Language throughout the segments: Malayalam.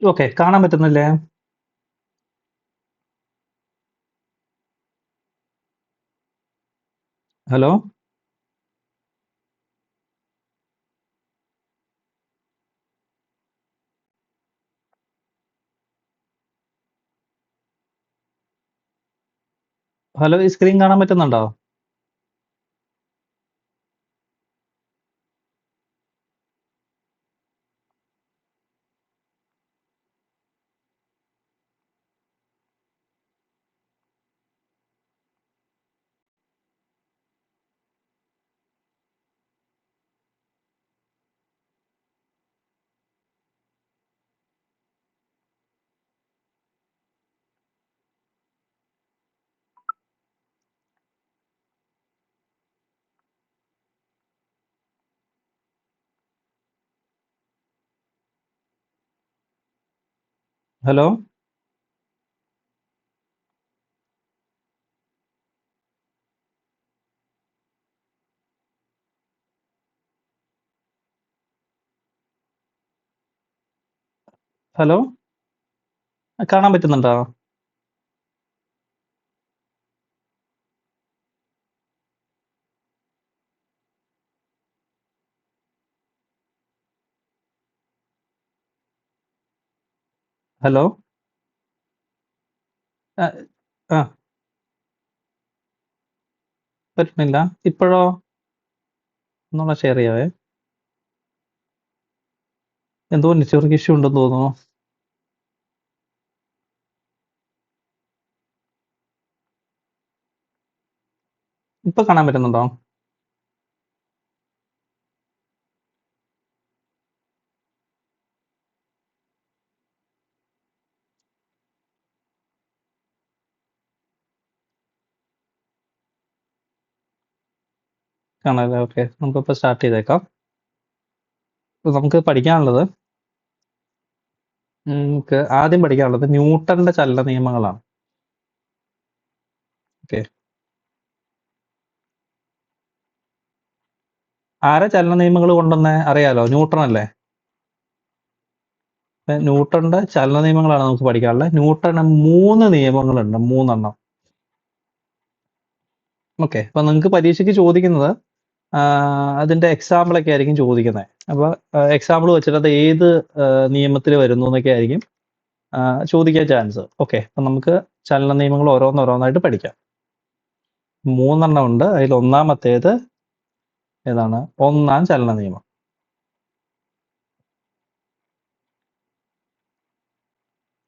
ഓക്കെ, കാണാൻ പറ്റുന്നില്ലേ? ഹലോ? ഹലോ, ഈ സ്ക്രീൻ കാണാൻ പറ്റുന്നുണ്ടോ? ഹലോ? ഹലോ? കാണാൻ പറ്റുന്നുണ്ടോ? ഹലോ? ആ, ആ, പറ്റുന്നില്ല. ഇപ്പോഴോ? ഒന്നുകൂടെ ഷെയർ ചെയ്യാവേ. എന്തോ നെറ്റ്വർക്ക് ഇഷ്യൂ ഉണ്ടെന്ന് തോന്നുന്നു. ഇപ്പൊ കാണാൻ പറ്റുന്നുണ്ടോ? കാണാല്ലേ? ഓക്കെ, നമുക്കിപ്പോൾ സ്റ്റാർട്ട് ചെയ്തേക്കാം. ഇപ്പൊ നമുക്ക് പഠിക്കാനുള്ളത് നമുക്ക് ആദ്യം പഠിക്കാനുള്ളത് ന്യൂട്ടന്റെ ചലന നിയമങ്ങളാണ്. ഓക്കെ, ആരെ ചലന നിയമങ്ങൾ കൊണ്ടുവന്നേ അറിയാലോ? ന്യൂട്ടൺ അല്ലേ? ന്യൂട്ടന്റെ ചലന നിയമങ്ങളാണ് നമുക്ക് പഠിക്കാനുള്ളത്. ന്യൂട്ടന് 3 നിയമങ്ങളുണ്ട്, 3 ഓക്കെ. അപ്പൊ നിങ്ങൾക്ക് പരീക്ഷയ്ക്ക് ചോദിക്കുന്നത് അതിന്റെ എക്സാമ്പിൾ ഒക്കെ ആയിരിക്കും ചോദിക്കുന്നത്. അപ്പൊ എക്സാമ്പിൾ വെച്ചിട്ട് അത് ഏത് നിയമത്തിൽ വരുന്നു എന്നൊക്കെ ആയിരിക്കും ചോദിക്കാൻ ചാൻസ്. ഓക്കെ, അപ്പൊ നമുക്ക് ചലന നിയമങ്ങൾ ഓരോന്നോരോന്നായിട്ട് പഠിക്കാം. 3 ഉണ്ട്. അതിൽ ഒന്നാമത്തേത് ഏതാണ്? 1-ാം ചലന നിയമം.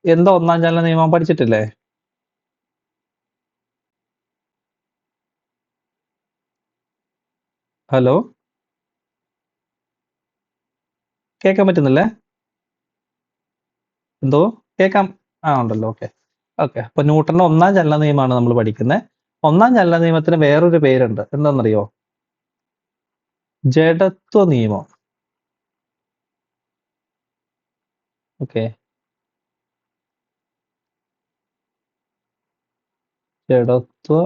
എന്താ 1-ാം ചലന നിയമം പഠിച്ചിട്ടില്ലേ? ഹലോ, കേൾക്കാൻ പറ്റുന്നില്ലേ? എന്തോ കേൾക്കാം. ഉണ്ടല്ലോ. Okay, okay. അപ്പൊ ന്യൂട്ടന്റെ 1-ാം ചലന നിയമമാണ് നമ്മൾ പഠിക്കുന്നത്. 1-ാം ചലന നിയമത്തിന് വേറൊരു പേരുണ്ട്. എന്താണെന്നറിയോ? ജഡത്വ നിയമം. ഓക്കെ, ജഡത്വ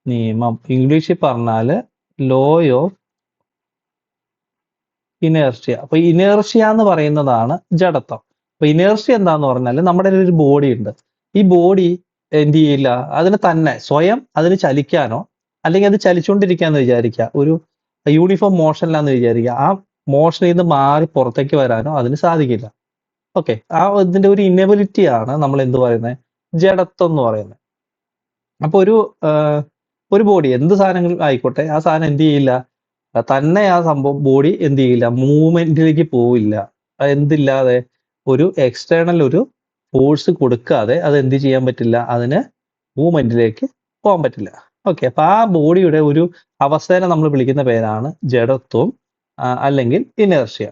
നിയമം ഇംഗ്ലീഷിൽ പറഞ്ഞാല് ലോ ഓഫ് ഇനേർഷ്യ. അപ്പൊ ഇനേർഷ്യ എന്ന് പറയുന്നതാണ് ജഡത്വം. അപ്പൊ ഇനേർഷ്യ എന്താന്ന് പറഞ്ഞാൽ നമ്മുടെ ഒരു ബോഡി ഉണ്ട്. ഈ ബോഡി എന്ത് ചെയ്യില്ല, അതിന് തന്നെ സ്വയം അതിന് ചലിക്കാനോ അല്ലെങ്കിൽ അത് ചലിച്ചുകൊണ്ടിരിക്കാന്ന് വിചാരിക്കുക, ഒരു യൂണിഫോം മോഷനിലാന്ന് വിചാരിക്കുക, ആ മോഷനിൽ നിന്ന് മാറി പുറത്തേക്ക് വരാനോ അതിന് സാധിക്കില്ല. ഓക്കെ, ആ ഇതിന്റെ ഒരു ഇന്നബിലിറ്റി ആണ് നമ്മൾ എന്ത് പറയുന്നത്, ജഡത്വം എന്ന് പറയുന്നത്. അപ്പൊ ഒരു ബോഡി എന്ത് സാധനങ്ങൾ ആയിക്കോട്ടെ, ആ സാധനം എന്ത് ചെയ്യില്ല, തന്നെ ആ സംഭവം ബോഡി എന്ത് ചെയ്യില്ല, മൂവ്മെന്റിലേക്ക് പോവില്ല. എന്തില്ലാതെ, ഒരു എക്സ്റ്റേണൽ ഒരു ഫോഴ്സ് കൊടുക്കാതെ അത് എന്ത് ചെയ്യാൻ പറ്റില്ല, അതിന് മൂവ്മെന്റിലേക്ക് പോകാൻ പറ്റില്ല. ഓക്കെ, അപ്പൊ ആ ബോഡിയുടെ ഒരു അവസ്ഥയെ നമ്മൾ വിളിക്കുന്ന പേരാണ് ജഡത്വം അല്ലെങ്കിൽ ഇനേർഷ്യ.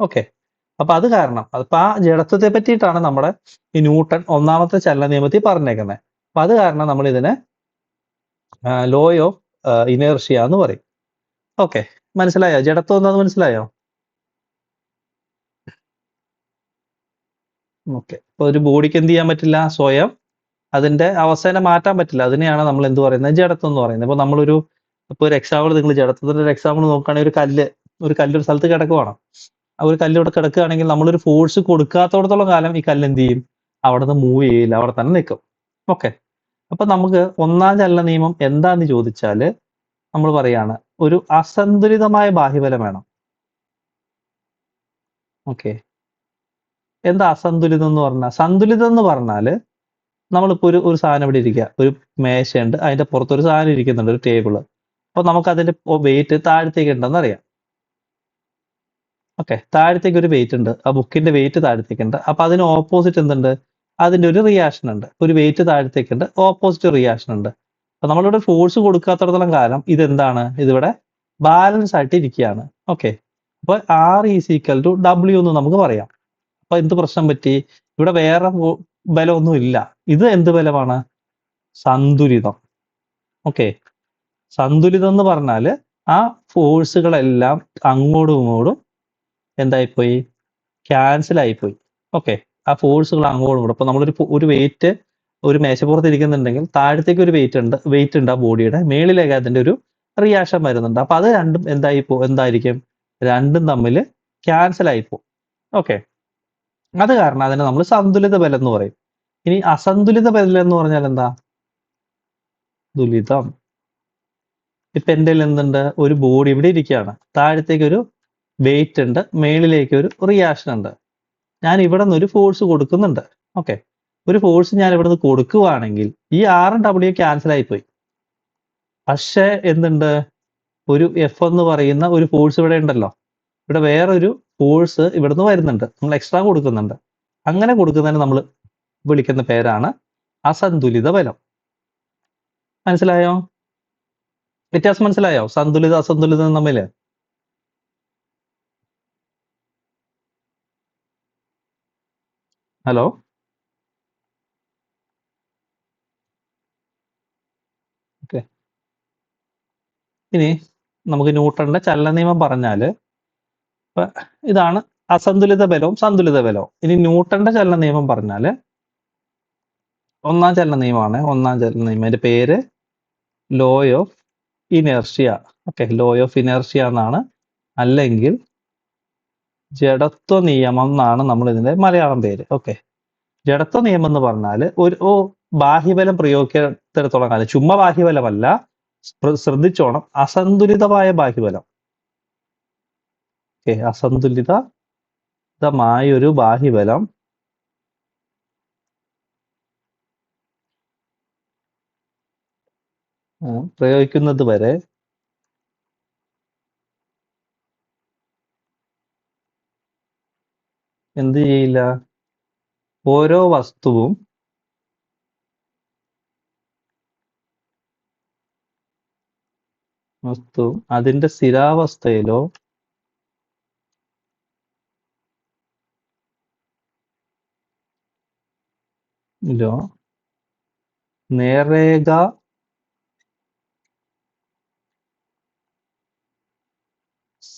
ഓക്കെ, അപ്പൊ അത് കാരണം അപ്പൊ ആ ജഡത്വത്തെ പറ്റിയിട്ടാണ് നമ്മുടെ ഈ ന്യൂട്ടൺ 1-ാമത്തെ ചലന നിയമത്തിൽ പറഞ്ഞേക്കുന്നത്. അപ്പൊ അത് കാരണം നമ്മൾ ഇതിനെ ലോ ഓഫ് ഇനേർഷ്യ എന്ന് പറയും. ഓക്കെ, മനസ്സിലായോ? ജഡത്വം എന്താന്ന് മനസ്സിലായോ? ഓക്കെ, അപ്പൊ ഒരു ബോഡിക്ക് എന്ത് ചെയ്യാൻ പറ്റില്ല, സ്വയം അതിന്റെ അവസ്ഥയെ മാറ്റാൻ പറ്റില്ല. അതിനെയാണ് നമ്മൾ എന്ത് പറയുന്നത്, ജഡത്വം എന്ന് പറയുന്നത്. ഇപ്പൊ നമ്മളൊരു ഇപ്പൊ ഒരു എക്സാമ്പിൾ, നിങ്ങൾ ജഡത്വത്തിന്റെ ഒരു എക്സാമ്പിൾ നോക്കുകയാണെങ്കിൽ ഒരു കല്ല് ഒരു സ്ഥലത്ത് കിടക്കുവാണ്. ഒരു കല്ല് ഇവിടെ കിടക്കുകയാണെങ്കിൽ നമ്മളൊരു ഫോഴ്സ് കൊടുക്കാത്തോടത്തോളം കാലം ഈ കല്ല് എന്ത് ചെയ്യും? അവിടെ നിന്ന് മൂവ് ചെയ്യില്ല, അവിടെ തന്നെ നിൽക്കും. ഓക്കെ. അപ്പൊ നമുക്ക് ഒന്നാം ചലന നിയമം എന്താന്ന് ചോദിച്ചാല് നമ്മൾ പറയാണ് ഒരു അസന്തുലിതമായ ബാഹ്യബലം വേണം. ഓക്കെ. എന്താ അസന്തുലിതം എന്ന് പറഞ്ഞാൽ? സന്തുലിതം എന്ന് പറഞ്ഞാല് നമ്മളിപ്പോ ഒരു സാധനം ഇവിടെ ഇരിക്കുക, ഒരു മേശയുണ്ട്, അതിന്റെ പുറത്ത് ഒരു സാധനം ഇരിക്കുന്നുണ്ട്, ഒരു ടേബിള്. അപ്പൊ നമുക്ക് അതിന്റെ വെയിറ്റ് താഴത്തേക്ക് ഉണ്ടെന്ന് അറിയാം. ഓക്കെ, താഴത്തേക്ക് ഒരു വെയിറ്റ് ഉണ്ട്, ആ ബുക്കിന്റെ വെയിറ്റ് താഴത്തേക്കുണ്ട്. അപ്പൊ അതിന് ഓപ്പോസിറ്റ് എന്തുണ്ട്? അതിന്റെ ഒരു റിയാക്ഷൻ ഉണ്ട്. ഒരു വെയിറ്റ് താഴത്തേക്കുണ്ട്, ഓപ്പോസിറ്റ് റിയാക്ഷൻ ഉണ്ട്. അപ്പൊ നമ്മളിവിടെ ഫോഴ്സ് കൊടുക്കാത്തടത്തോളം കാലം ഇതെന്താണ്? ഇതിവിടെ ബാലൻസ് ആയിട്ട് ഇരിക്കുകയാണ്. ഓക്കെ. അപ്പൊ R is equal to W എന്ന് നമുക്ക് പറയാം. അപ്പൊ എന്ത് പ്രശ്നം പറ്റി? ഇവിടെ വേറെ ബലമൊന്നും ഇല്ല. ഇത് എന്ത് ബലമാണ്? സന്തുലിതം. ഓക്കെ. സന്തുലിതം എന്ന് പറഞ്ഞാല് ആ ഫോഴ്സുകളെല്ലാം അങ്ങോട്ടും ഇങ്ങോട്ടും എന്തായിപ്പോയി? ക്യാൻസൽ ആയിപ്പോയി. ഓക്കെ. ആ ഫോഴ്സുകൾ അങ്ങോട്ടും ഇങ്ങോട്ടും. അപ്പൊ നമ്മളൊരു വെയിറ്റ് ഒരു മേശപ്പുറത്ത് ഇരിക്കുന്നുണ്ടെങ്കിൽ താഴത്തേക്ക് ഒരു വെയിറ്റ് ഉണ്ട് ആ ബോഡിയുടെ, മേളിലേക്ക് അതിന്റെ ഒരു റിയാക്ഷൻ വരുന്നുണ്ട്. അപ്പൊ അത് രണ്ടും എന്തായിരിക്കും? രണ്ടും തമ്മിൽ ക്യാൻസൽ ആയിപ്പോവും. ഓക്കെ. അത് കാരണം അതിനെ നമ്മൾ സന്തുലിത ബലം എന്ന് പറയും. ഇനി അസന്തുലിത ബലം എന്ന് പറഞ്ഞാൽ എന്താ? ദുലിതം. ഇപ്പൊ എന്റെ എന്തുണ്ട്? ഒരു ബോഡി ഇവിടെ ഇരിക്കുകയാണ്, താഴത്തേക്ക് ഒരു വെയിറ്റ് ഉണ്ട്, മേളിലേക്ക് ഒരു റിയാക്ഷൻ ഉണ്ട്. ഞാൻ ഇവിടെ നിന്ന് ഒരു ഫോഴ്സ് കൊടുക്കുന്നുണ്ട്. ഓക്കെ. ഒരു ഫോഴ്സ് ഞാൻ ഇവിടെ നിന്ന് കൊടുക്കുവാണെങ്കിൽ ഈ ആറും ഡബ്ല്യു ക്യാൻസൽ ആയിപ്പോയി. പക്ഷേ എന്തുണ്ട്? ഒരു എഫ് എന്ന് പറയുന്ന ഒരു ഫോഴ്സ് ഇവിടെ ഉണ്ടല്ലോ. ഇവിടെ വേറൊരു ഫോഴ്സ് ഇവിടുന്ന് വരുന്നുണ്ട്, നമ്മൾ എക്സ്ട്രാ കൊടുക്കുന്നുണ്ട്. അങ്ങനെ കൊടുക്കുന്നതിന് നമ്മൾ വിളിക്കുന്ന പേരാണ് അസന്തുലിത ബലം. മനസ്സിലായോ? വ്യത്യാസം മനസ്സിലായോ? സന്തുലിത അസന്തുലിതം തമ്മില്? ഹലോ? ഓക്കെ. ഇനി നമുക്ക് ന്യൂട്ടന്റെ ചലന നിയമം പറഞ്ഞാല് ഇതാണ് അസന്തുലിത ബലവും സന്തുലിത ബലവും. ഇനി ന്യൂട്ടന്റെ ചലന നിയമം പറഞ്ഞാല് ഒന്നാം ചലന നിയമമാണ്. ഒന്നാം ചലന നിയമം, അതിന്റെ പേര് law of inertia. Okay, law of inertia എന്നാണ്, അല്ലെങ്കിൽ ജഡത്വ നിയമം എന്നാണ് നമ്മൾ ഇതിന്റെ മലയാളം പേര്. ഓക്കെ. ജഡത്വ നിയമം എന്ന് പറഞ്ഞാൽ ഒരു ബാഹ്യബലം പ്രയോഗിക്കാത്തിടത്തോളം കാലം, ചുമ്മാ ബാഹ്യബലമല്ല, ശ്രദ്ധിച്ചോണം, അസന്തുലിതമായ ബാഹ്യബലം. ഓക്കെ. അസന്തുലിതമായൊരു ബാഹ്യബലം പ്രയോഗിക്കുന്നത് വരെ എന്ത് ചെയ്യില്ല? ഓരോ വസ്തുവും അതിന്റെ സ്ഥിരാവസ്ഥയിലോ നേർരേഖ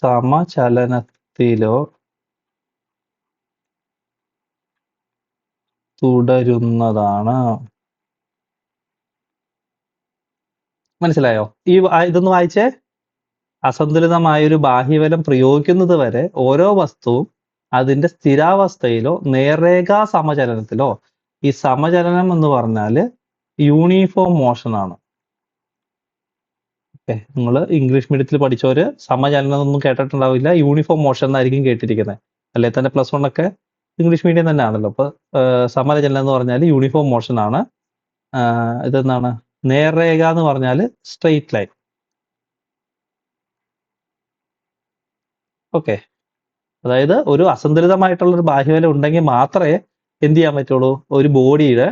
സമചലനത്തിലോ തുടരുന്നതാണ്. മനസ്സിലായോ? ഇതൊന്ന് വായിച്ചേ. അസന്തുലിതമായൊരു ബാഹ്യബലം പ്രയോഗിക്കുന്നത് വരെ ഓരോ വസ്തുവും അതിന്റെ സ്ഥിരാവസ്ഥയിലോ നേർരേഖാ സമചലനത്തിലോ, ഈ സമചലനം എന്ന് പറഞ്ഞാല് യൂണിഫോം മോഷൻ ആണ്. ഓക്കെ. നിങ്ങൾ ഇംഗ്ലീഷ് മീഡിയത്തിൽ പഠിച്ചവര് സമചലനം ഒന്നും കേട്ടിട്ടുണ്ടാവില്ല, യൂണിഫോം മോഷൻ എന്നായിരിക്കും കേട്ടിരിക്കുന്നത്. അല്ലെ തന്നെ പ്ലസ് 1 ഒക്കെ ഇംഗ്ലീഷ് മീഡിയം തന്നെ ആണല്ലോ. അപ്പൊ സമചലനം എന്ന് പറഞ്ഞാൽ യൂണിഫോം മോഷൻ ആണ്. ഇതെന്താണ്? നേർരേഖ എന്ന് പറഞ്ഞാൽ സ്ട്രെയിറ്റ് ലൈൻ. ഓക്കെ. അതായത് ഒരു അസന്തുലിതമായിട്ടുള്ള ഒരു ബാഹ്യബലം ഉണ്ടെങ്കിൽ മാത്രമേ എന്ത് ചെയ്യാൻ പറ്റുള്ളൂ? ഒരു ബോഡിയുടെ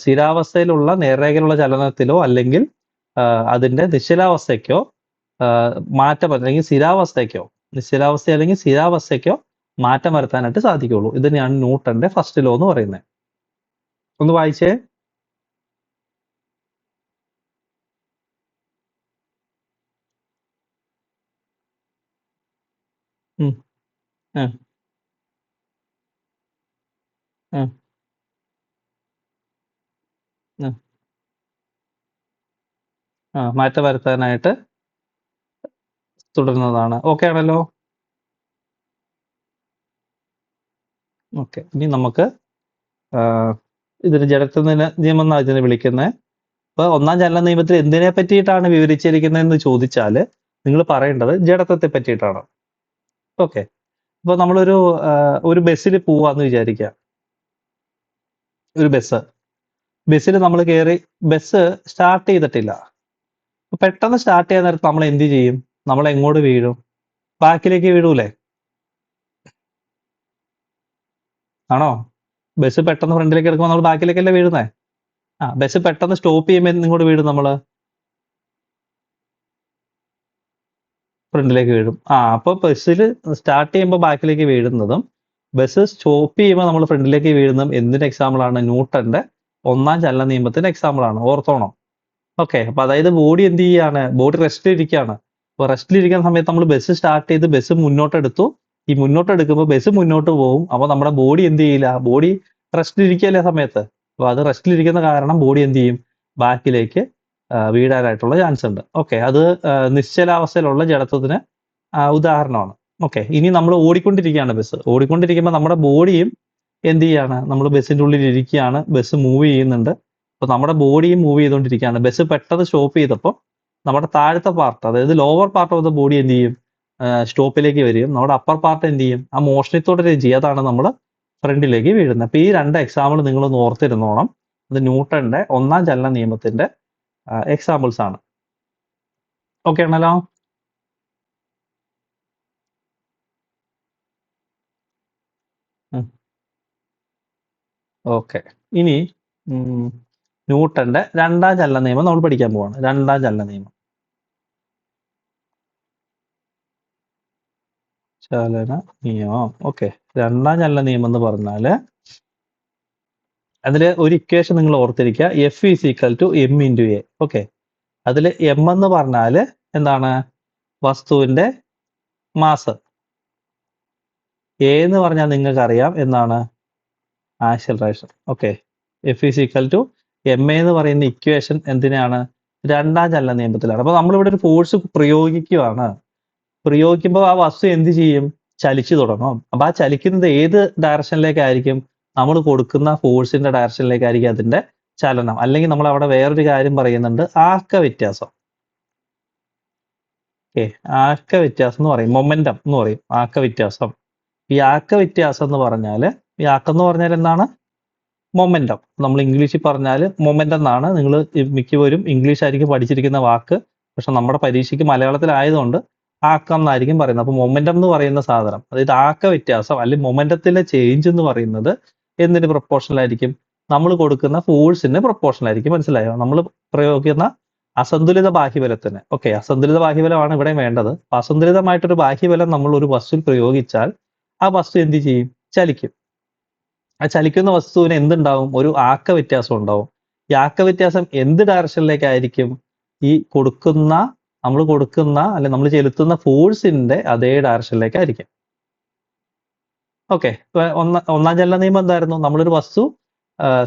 സ്ഥിരാവസ്ഥയിലുള്ള നേർരേഖയിലുള്ള ചലനത്തിലോ അല്ലെങ്കിൽ അതിന്റെ നിശ്ചലാവസ്ഥയ്ക്കോ മാറ്റം, അല്ലെങ്കിൽ നിശ്ചലാവസ്ഥ അല്ലെങ്കിൽ സ്ഥിരാവസ്ഥയ്ക്കോ മാറ്റം വരുത്താനായിട്ട് സാധിക്കുള്ളൂ. ഇത് തന്നെയാണ് ന്യൂട്ടന്റെ ഫസ്റ്റ് ലോ എന്ന് പറയുന്നത്. ഒന്ന് വായിച്ചേ. മാറ്റം വരുത്താനായിട്ട് തുടരുന്നതാണ്. ഓക്കെ ആണല്ലോ? ഓക്കെ, ഇനി നമുക്ക് ഇതിന് ജഡത്വ നിയമം എന്നാണ് ഇതിനെ വിളിക്കുന്നത്. അപ്പൊ ഒന്നാം ചലന നിയമത്തിൽ എന്തിനെ പറ്റിയിട്ടാണ് വിവരിച്ചിരിക്കുന്നതെന്ന് ചോദിച്ചാൽ നിങ്ങൾ പറയേണ്ടത് ജഡത്വത്തെ പറ്റിയിട്ടാണ്. ഓക്കെ, അപ്പൊ നമ്മളൊരു ഒരു ബസ്സിൽ പോവാന്ന് വിചാരിക്കുക. ഒരു ബസ്സിൽ നമ്മൾ കയറി, ബസ് സ്റ്റാർട്ട് ചെയ്തിട്ടില്ല. പെട്ടെന്ന് സ്റ്റാർട്ട് ചെയ്യാൻ നേരത്ത് നമ്മൾ എന്ത് ചെയ്യും? നമ്മൾ എങ്ങോട്ട് വീഴും? ബാക്കിലേക്ക് വീഴൂലേ? ആണോ? ബസ് പെട്ടെന്ന് ഫ്രണ്ടിലേക്ക് എടുക്കുമ്പോൾ നമ്മൾ ബാക്കിലേക്കല്ലേ വീഴുന്നേ? ബസ് പെട്ടെന്ന് സ്റ്റോപ്പ് ചെയ്യുമ്പോൾ ഇങ്ങോട്ട് വീഴും, നമ്മള് ഫ്രണ്ടിലേക്ക് വീഴും. അപ്പൊ ബസ്സിൽ സ്റ്റാർട്ട് ചെയ്യുമ്പോൾ ബാക്കിലേക്ക് വീഴുന്നതും ബസ് സ്റ്റോപ്പ് ചെയ്യുമ്പോൾ നമ്മൾ ഫ്രണ്ടിലേക്ക് വീഴുന്നതും എന്തിന്റെ എക്സാമ്പിൾ ആണ്? ന്യൂട്ടന്റെ ഒന്നാം ചലന നിയമത്തിന്റെ എക്സാമ്പിൾ ആണ്. ഓർത്തോണം. ഓക്കെ, അപ്പൊ അതായത് ബോഡി എന്ത് ചെയ്യാണ്? ബോഡി റെസ്റ്റിലിരിക്കുകയാണ്. അപ്പൊ റെസ്റ്റിലിരിക്കുന്ന സമയത്ത് നമ്മൾ ബസ് സ്റ്റാർട്ട് ചെയ്ത് ബസ് മുന്നോട്ടെടുത്തു. ഈ മുന്നോട്ടെടുക്കുമ്പോൾ ബസ് മുന്നോട്ട് പോകും. അപ്പൊ നമ്മുടെ ബോഡി എന്ത് ചെയ്യില്ല? ബോഡി റെസ്റ്റിലിരിക്കുകയല്ലേ സമയത്ത്. അപ്പൊ അത് റെസ്റ്റിലിരിക്കുന്ന കാരണം ബോഡി എന്ത് ചെയ്യും? ബാക്കിലേക്ക് വീഴാനായിട്ടുള്ള ചാൻസ് ഉണ്ട്. ഓക്കെ, അത് നിശ്ചലാവസ്ഥയിലുള്ള ജഡത്വത്തിന് ഉദാഹരണമാണ്. ഓക്കെ, ഇനി നമ്മൾ ഓടിക്കൊണ്ടിരിക്കുകയാണ്. ബസ് ഓടിക്കൊണ്ടിരിക്കുമ്പോൾ നമ്മുടെ ബോഡിയും എന്ത് ചെയ്യാണ്? നമ്മൾ ബസ്സിന്റെ ഉള്ളിൽ ഇരിക്കുകയാണ്. ബസ് മൂവ് ചെയ്യുന്നുണ്ട്. അപ്പൊ നമ്മുടെ ബോഡിയും മൂവ് ചെയ്തുകൊണ്ടിരിക്കുകയാണ്. ബസ് പെട്ടെന്ന് സ്റ്റോപ്പ് ചെയ്തപ്പോൾ നമ്മുടെ താഴത്തെ പാർട്ട്, അതായത് lower part of the body എന്ത് ചെയ്യും? സ്റ്റോപ്പിലേക്ക് വരും. നമ്മുടെ അപ്പർ പാർട്ട് എന്ത് ചെയ്യും? ആ മോഷണത്തിൽ തുടരുകയും ചെയ്യും. അതാണ് നമ്മൾ ഫ്രണ്ടിലേക്ക് വീഴുന്നത്. അപ്പൊ ഈ രണ്ട് എക്സാമ്പിൾ നിങ്ങളൊന്ന് ഓർത്തിരുന്നോണം. അത് ന്യൂട്ടന്റെ ഒന്നാം ചലന നിയമത്തിന്റെ എക്സാമ്പിൾസ് ആണ്. ഓക്കെ ആണല്ലോ? ഓക്കെ, ഇനി ന്യൂട്ടന്റെ രണ്ടാം ചലന നിയമം നമ്മൾ പഠിക്കാൻ പോവാണ്. രണ്ടാം ചലന നിയമം. ചലന നിയമം. ഓക്കെ, രണ്ടാം ചലന നിയമം എന്ന് പറഞ്ഞാല് അതിൽ ഒരു ഇക്വേഷൻ നിങ്ങൾ ഓർത്തിരിക്കുക. F is equal to M into A. Okay, അതിൽ എം എന്ന് പറഞ്ഞാല് എന്താണ്? വസ്തുവിന്റെ മാസ്. എ എന്ന് പറഞ്ഞാൽ നിങ്ങൾക്ക് അറിയാം എന്താണ്? Acceleration. Okay, F is equal to M A എന്ന് പറയുന്ന ഇക്വേഷൻ എന്തിനാണ്? രണ്ടാം ചലന നിയമത്തിലാണ്. അപ്പൊ നമ്മളിവിടെ ഒരു ഫോഴ്സ് പ്രയോഗിക്കുവാണ്. പ്രയോഗിക്കുമ്പോൾ ആ വസ്തു എന്ത് ചെയ്യും? ചലിച്ചു തുടങ്ങും. അപ്പൊ ആ ചലിക്കുന്നത് ഏത് ഡയറക്ഷനിലേക്കായിരിക്കും? നമ്മൾ കൊടുക്കുന്ന ഫോഴ്സിന്റെ ഡയറക്ഷനിലേക്കായിരിക്കും അതിന്റെ ചലനം. അല്ലെങ്കിൽ നമ്മൾ അവിടെ വേറൊരു കാര്യം പറയുന്നുണ്ട്, ആക്ക വ്യത്യാസം. ഓക്കെ, ആക്ക വ്യത്യാസം എന്ന് പറയും, മൊമെന്റം എന്ന് പറയും, ആക്ക വ്യത്യാസം. ഈ ആക്ക വ്യത്യാസം എന്ന് പറഞ്ഞാല്, ഈ ആക്കം എന്ന് പറഞ്ഞാൽ എന്താണ്? മൊമെന്റം. നമ്മൾ ഇംഗ്ലീഷിൽ പറഞ്ഞാൽ മൊമെന്റം എന്നാണ്. നിങ്ങൾ മിക്കവരും ഇംഗ്ലീഷ് ആയിരിക്കും പഠിച്ചിരിക്കുന്ന വാക്ക്. പക്ഷെ നമ്മുടെ പരീക്ഷയ്ക്ക് മലയാളത്തിലായതുകൊണ്ട് ആക്കം എന്നായിരിക്കും പറയുന്നത്. അപ്പൊ മൊമെന്റം എന്ന് പറയുന്ന സാധനം, അതായത് ആക്ക വ്യത്യാസം അല്ലെങ്കിൽ മൊമെന്റത്തിലെ ചേഞ്ച് എന്ന് പറയുന്നത് എന്തിന് പ്രൊപ്പോർഷണൽ ആയിരിക്കും? നമ്മൾ കൊടുക്കുന്ന ഫോഴ്സിന് പ്രൊപ്പോർഷണൽ ആയിരിക്കും. മനസ്സിലായോ? നമ്മൾ പ്രയോഗിക്കുന്ന അസന്തുലിത ബാഹ്യബലത്തിന്. ഓക്കെ, അസന്തുലിത ബാഹ്യബലമാണ് ഇവിടെ വേണ്ടത്. അപ്പൊ അസന്തുലിതമായിട്ടൊരു ബാഹ്യബലം നമ്മൾ ഒരു വസ്തുവിൽ പ്രയോഗിച്ചാൽ ആ വസ്തു എന്ത് ചെയ്യും? ചലിക്കും. ആ ചലിക്കുന്ന വസ്തുവിന് എന്തുണ്ടാവും? ഒരു ആക്ക വ്യത്യാസം ഉണ്ടാവും. ഈ ആക്ക വ്യത്യാസം എന്ത് ഡയറക്ഷനിലേക്കായിരിക്കും? ഈ നമ്മൾ കൊടുക്കുന്ന അല്ലെങ്കിൽ നമ്മൾ ചെലുത്തുന്ന ഫോഴ്സിന്റെ അതേ ഡയറക്ഷനിലേക്കായിരിക്കും. ഓക്കെ, ഒന്നാം ചലന നിയമം എന്തായിരുന്നു? നമ്മളൊരു വസ്തു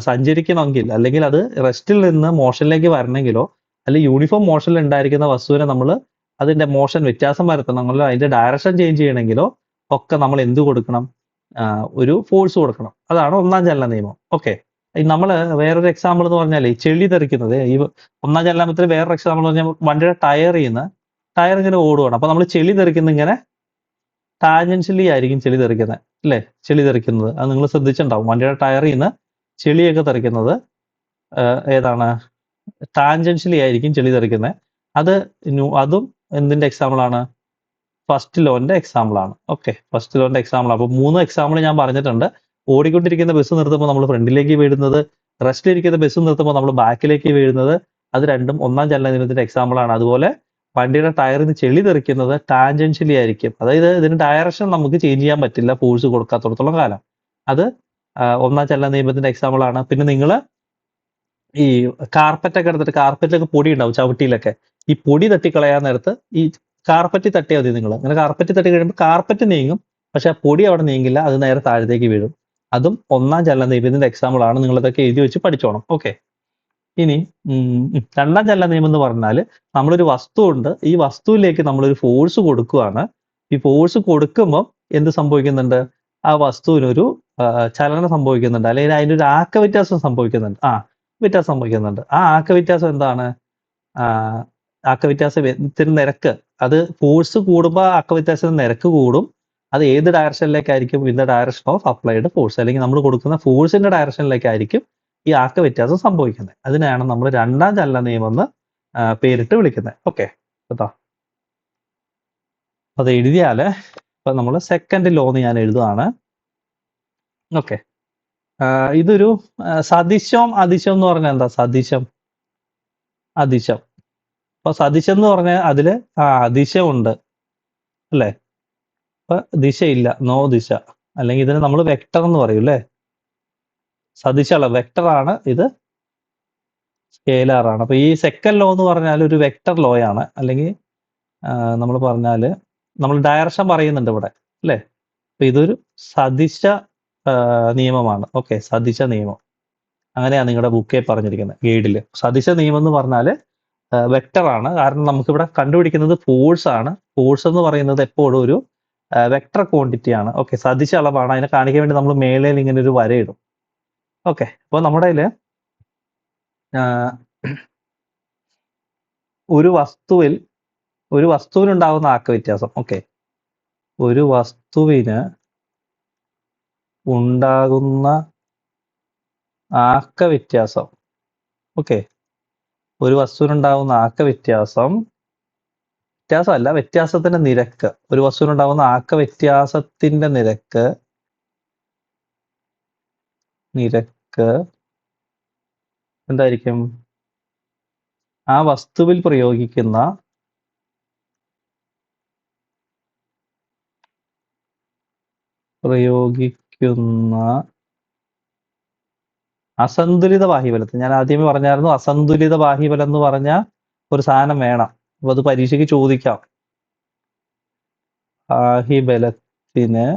സഞ്ചരിക്കണമെങ്കിൽ അല്ലെങ്കിൽ അത് റെസ്റ്റിൽ നിന്ന് മോഷനിലേക്ക് വരണമെങ്കിലോ അല്ലെങ്കിൽ യൂണിഫോം മോഷനിൽ ഉണ്ടായിരിക്കുന്ന വസ്തുവിനെ നമ്മൾ അതിന്റെ മോഷൻ വ്യത്യാസം വരുത്തണമെങ്കിലോ അതിന്റെ ഡയറക്ഷൻ ചേഞ്ച് ചെയ്യണമെങ്കിലോ ഒക്കെ നമ്മൾ എന്ത് കൊടുക്കണം? ഒരു ഫോഴ്സ് കൊടുക്കണം. അതാണ് ഒന്നാം ചലന നിയമം. ഓക്കെ, നമ്മൾ വേറൊരു എക്സാമ്പിൾ എന്ന് പറഞ്ഞാൽ ചെളി തെറിക്കുന്നത്. ഈ ഒന്നാം ചലനത്തിൽ വേറൊരു എക്സാമ്പിൾ എന്ന് പറഞ്ഞാൽ വണ്ടിയുടെ ടയർ ഇങ്ങനെ ഓടുകയാണ്. അപ്പൊ നമ്മൾ ചെളി തെറിക്കുന്ന ഇങ്ങനെ ടാൻജൻഷ്യലി ആയിരിക്കും ചെളി തെറിക്കുന്നത്, അല്ലേ? ചെളി തെറിക്കുന്നത് അത് നിങ്ങൾ ശ്രദ്ധിച്ചിട്ടുണ്ടാവും. വണ്ടിയുടെ ടയറിൽ നിന്ന് ചെളിയൊക്കെ തെറിക്കുന്നത് ഏതാണ്? ടാൻജൻഷ്യലി ആയിരിക്കും ചെളി തെറിക്കുന്നത്. അതും എന്തിന്റെ എക്സാമ്പിൾ ആണ്? ഫസ്റ്റ് ലോന്റെ എക്സാമ്പിൾ ആണ്. ഓക്കെ, ഫസ്റ്റ് ലോന്റെ എക്സാമ്പിൾ. അപ്പൊ 3 എക്സാമ്പിൾ ഞാൻ പറഞ്ഞിട്ടുണ്ട്. ഓടിക്കൊണ്ടിരിക്കുന്ന ബസ് നിർത്തുമ്പോൾ നമ്മൾ ഫ്രണ്ടിലേക്ക് വീഴുന്നത്, റെസ്റ്റിലിരിക്കുന്ന ബസ് നിർത്തുമ്പോൾ നമ്മൾ ബാക്കിലേക്ക് വീഴുന്നത്, അത് രണ്ടും ഒന്നാം ചലന നിയമത്തിന്റെ എക്സാമ്പിൾ ആണ്. അതുപോലെ വണ്ടിയുടെ ടയറിൽ നിന്ന് ചെളി തെറിക്കുന്നത് ടാൻജൻഷ്യലി ആയിരിക്കും. അതായത് ഇതിന് ഡയറക്ഷൻ നമുക്ക് ചേഞ്ച് ചെയ്യാൻ പറ്റില്ല ഫോഴ്സ് കൊടുക്കാത്തടത്തോളം കാലം. അത് ഒന്നാം ചലന നിയമത്തിന്റെ എക്സാമ്പിൾ ആണ്. പിന്നെ നിങ്ങൾ ഈ കാർപ്പറ്റൊക്കെ എടുത്തിട്ട്, കാർപ്പറ്റിലൊക്കെ പൊടി ഉണ്ടാവും ചവിട്ടിയിലൊക്കെ. ഈ പൊടി തട്ടിക്കളയാൻ നേരത്ത് ഈ കാർപ്പറ്റ് തട്ടിയാൽ മതി. നിങ്ങൾ അങ്ങനെ കാർപ്പറ്റ് തട്ടി കഴിയുമ്പോൾ കാർപ്പറ്റ് നീങ്ങും, പക്ഷെ ആ പൊടി അവിടെ നീങ്ങില്ല, അത് നേരെ താഴത്തേക്ക് വീഴും. അതും ഒന്നാം ചലന നിയമത്തിന്റെ എക്സാമ്പിൾ ആണ്. നിങ്ങൾ ഇതൊക്കെ എഴുതി വെച്ച് പഠിച്ചോണം. ഓക്കെ, ഇനി രണ്ടാം ചലന നിയമം എന്ന് പറഞ്ഞാൽ നമ്മളൊരു വസ്തു ഉണ്ട്, ഈ വസ്തുവിലേക്ക് നമ്മളൊരു ഫോഴ്സ് കൊടുക്കുകയാണ്. ഈ ഫോഴ്സ് കൊടുക്കുമ്പോൾ എന്ത് സംഭവിക്കുന്നുണ്ട്? ആ വസ്തുവിനൊരു ചലനം സംഭവിക്കുന്നുണ്ട്, അല്ലെങ്കിൽ അതിൻ്റെ ഒരു ആക്ക വ്യത്യാസം സംഭവിക്കുന്നുണ്ട്. വ്യത്യാസം സംഭവിക്കുന്നുണ്ട്. ആ ആക്ക വ്യത്യാസം എന്താണ്? ആക്ക വ്യത്യാസത്തിന് നിരക്ക്, അത് ഫോഴ്സ് കൂടുമ്പോൾ ആക്ക വ്യത്യാസത്തിന് നിരക്ക് കൂടും. അത് ഏത് ഡയറക്ഷനിലേക്കായിരിക്കും? In the direction of applied force, അല്ലെങ്കിൽ നമ്മൾ കൊടുക്കുന്ന ഫോഴ്സിന്റെ ഡയറക്ഷനിലേക്കായിരിക്കും ഈ ആക്ക വ്യത്യാസം സംഭവിക്കുന്നത്. അതിനെയാണ് നമ്മൾ രണ്ടാം ചലന നിയമം എന്ന് പേരിട്ട് വിളിക്കുന്നത്. ഓക്കെ, കേട്ടോ. അത് എഴുതിയാല് ഇപ്പൊ നമ്മൾ സെക്കൻഡ് ലോ എന്ന് ഞാൻ എഴുതുകയാണ്. ഓക്കെ, ഇതൊരു സദിശം അതിശം എന്ന് പറഞ്ഞാൽ എന്താ? സദിശം അതിശം. അപ്പൊ സദിശം എന്ന് പറഞ്ഞാൽ അതില് ദിശയുണ്ട് അല്ലേ? അപ്പൊ ദിശയില്ല, നോ ദിശ, അല്ലെങ്കിൽ ഇതിന് നമ്മൾ വെക്ടർ എന്ന് പറയും അല്ലേ? സദിശമുള്ള വെക്ടറാണ് ഇത്, സ്കേലാറാണ്. അപ്പൊ ഈ സെക്കൻഡ് ലോ എന്ന് പറഞ്ഞാൽ ഒരു വെക്ടർ ലോ ആണ്, അല്ലെങ്കിൽ നമ്മൾ പറഞ്ഞാല് നമ്മൾ ഡയറക്ഷൻ പറയുന്നുണ്ട് ഇവിടെ അല്ലേ? അപ്പൊ ഇതൊരു സദിശ നിയമമാണ്. ഓക്കെ, സദിശ നിയമം അങ്ങനെയാണ് നിങ്ങളുടെ ബുക്കിൽ പറഞ്ഞിരിക്കുന്നത്, ഗൈഡില്. സദിശ നിയമം എന്ന് പറഞ്ഞാല് വെക്ടറാണ്. കാരണം നമുക്കിവിടെ കണ്ടുപിടിക്കുന്നത് ഫോഴ്സ് ആണ്. ഫോഴ്സ് എന്ന് പറയുന്നത് എപ്പോഴും ഒരു വെക്ടർ ക്വാണ്ടിറ്റി ആണ്. ഓക്കെ, സദിശ അളവാണ്. അതിനെ കാണിക്കാൻ വേണ്ടി നമ്മൾ മേളയിൽ ഇങ്ങനെ ഒരു വരയിടും. ഓക്കെ, അപ്പോൾ നമ്മുടെ കയ്യില് ഒരു വസ്തുവിനുണ്ടാകുന്ന ആക്ക വ്യത്യാസം. ഓക്കെ, ഒരു വസ്തുവിന് ഉണ്ടാകുന്ന ആക്ക വ്യത്യാസം. ഓക്കെ, ഒരു വസ്തുവിനുണ്ടാകുന്ന ആക്ക വ്യത്യാസമല്ല, വ്യത്യാസത്തിന്റെ നിരക്ക്. ഒരു വസ്തുവിനുണ്ടാകുന്ന ആക്ക വ്യത്യാസത്തിന്റെ നിരക്ക് എന്തായിരിക്കും? ആ വസ്തുവിൽ പ്രയോഗിക്കുന്ന അസന്തുലിത ബാഹ്യബലത്തിൽ, ഞാൻ ആദ്യമേ പറഞ്ഞായിരുന്നു അസന്തുലിത ബാഹ്യബലം എന്ന് പറഞ്ഞ ഒരു സാധനം വേണം. അപ്പൊ അത് പരീക്ഷയ്ക്ക് ചോദിക്കാം. ബാഹ്യബലത്തിന്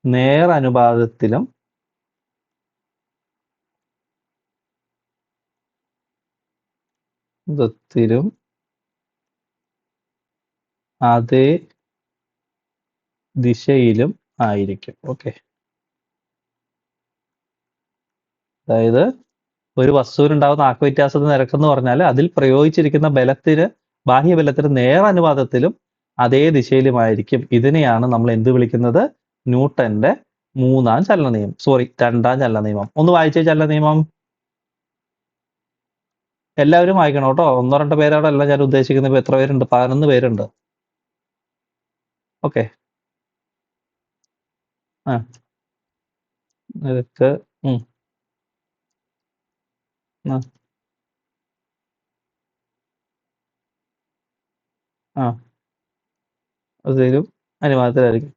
നേരനുപാതത്തിലും അതേ ദിശയിലും ആയിരിക്കും. ഓക്കെ, അതായത് ഒരു വസ്തുവിനുണ്ടാകുന്ന ആക്ക വ്യത്യാസത്തിന് നിരക്കെന്ന് പറഞ്ഞാൽ അതിൽ പ്രയോഗിച്ചിരിക്കുന്ന ബാഹ്യബലത്തിന് നേരനുപാതത്തിലും അതേ ദിശയിലുമായിരിക്കും. ഇതിനെയാണ് നമ്മൾ എന്ത് വിളിക്കുന്നത്? ന്യൂട്ടന്റെ രണ്ടാം ചലന നിയമം. ഒന്ന് വായിച്ചേ ചലന നിയമം. എല്ലാവരും വായിക്കണം കേട്ടോ. 1-2 പേരോടെ അല്ല ഞാൻ ഉദ്ദേശിക്കുന്നത്. ഇപ്പൊ എത്ര പേരുണ്ട്? 11 പേരുണ്ട്. ഓക്കെ, നിരക്ക് അതിലും അനുപാതത്തിലായിരിക്കും.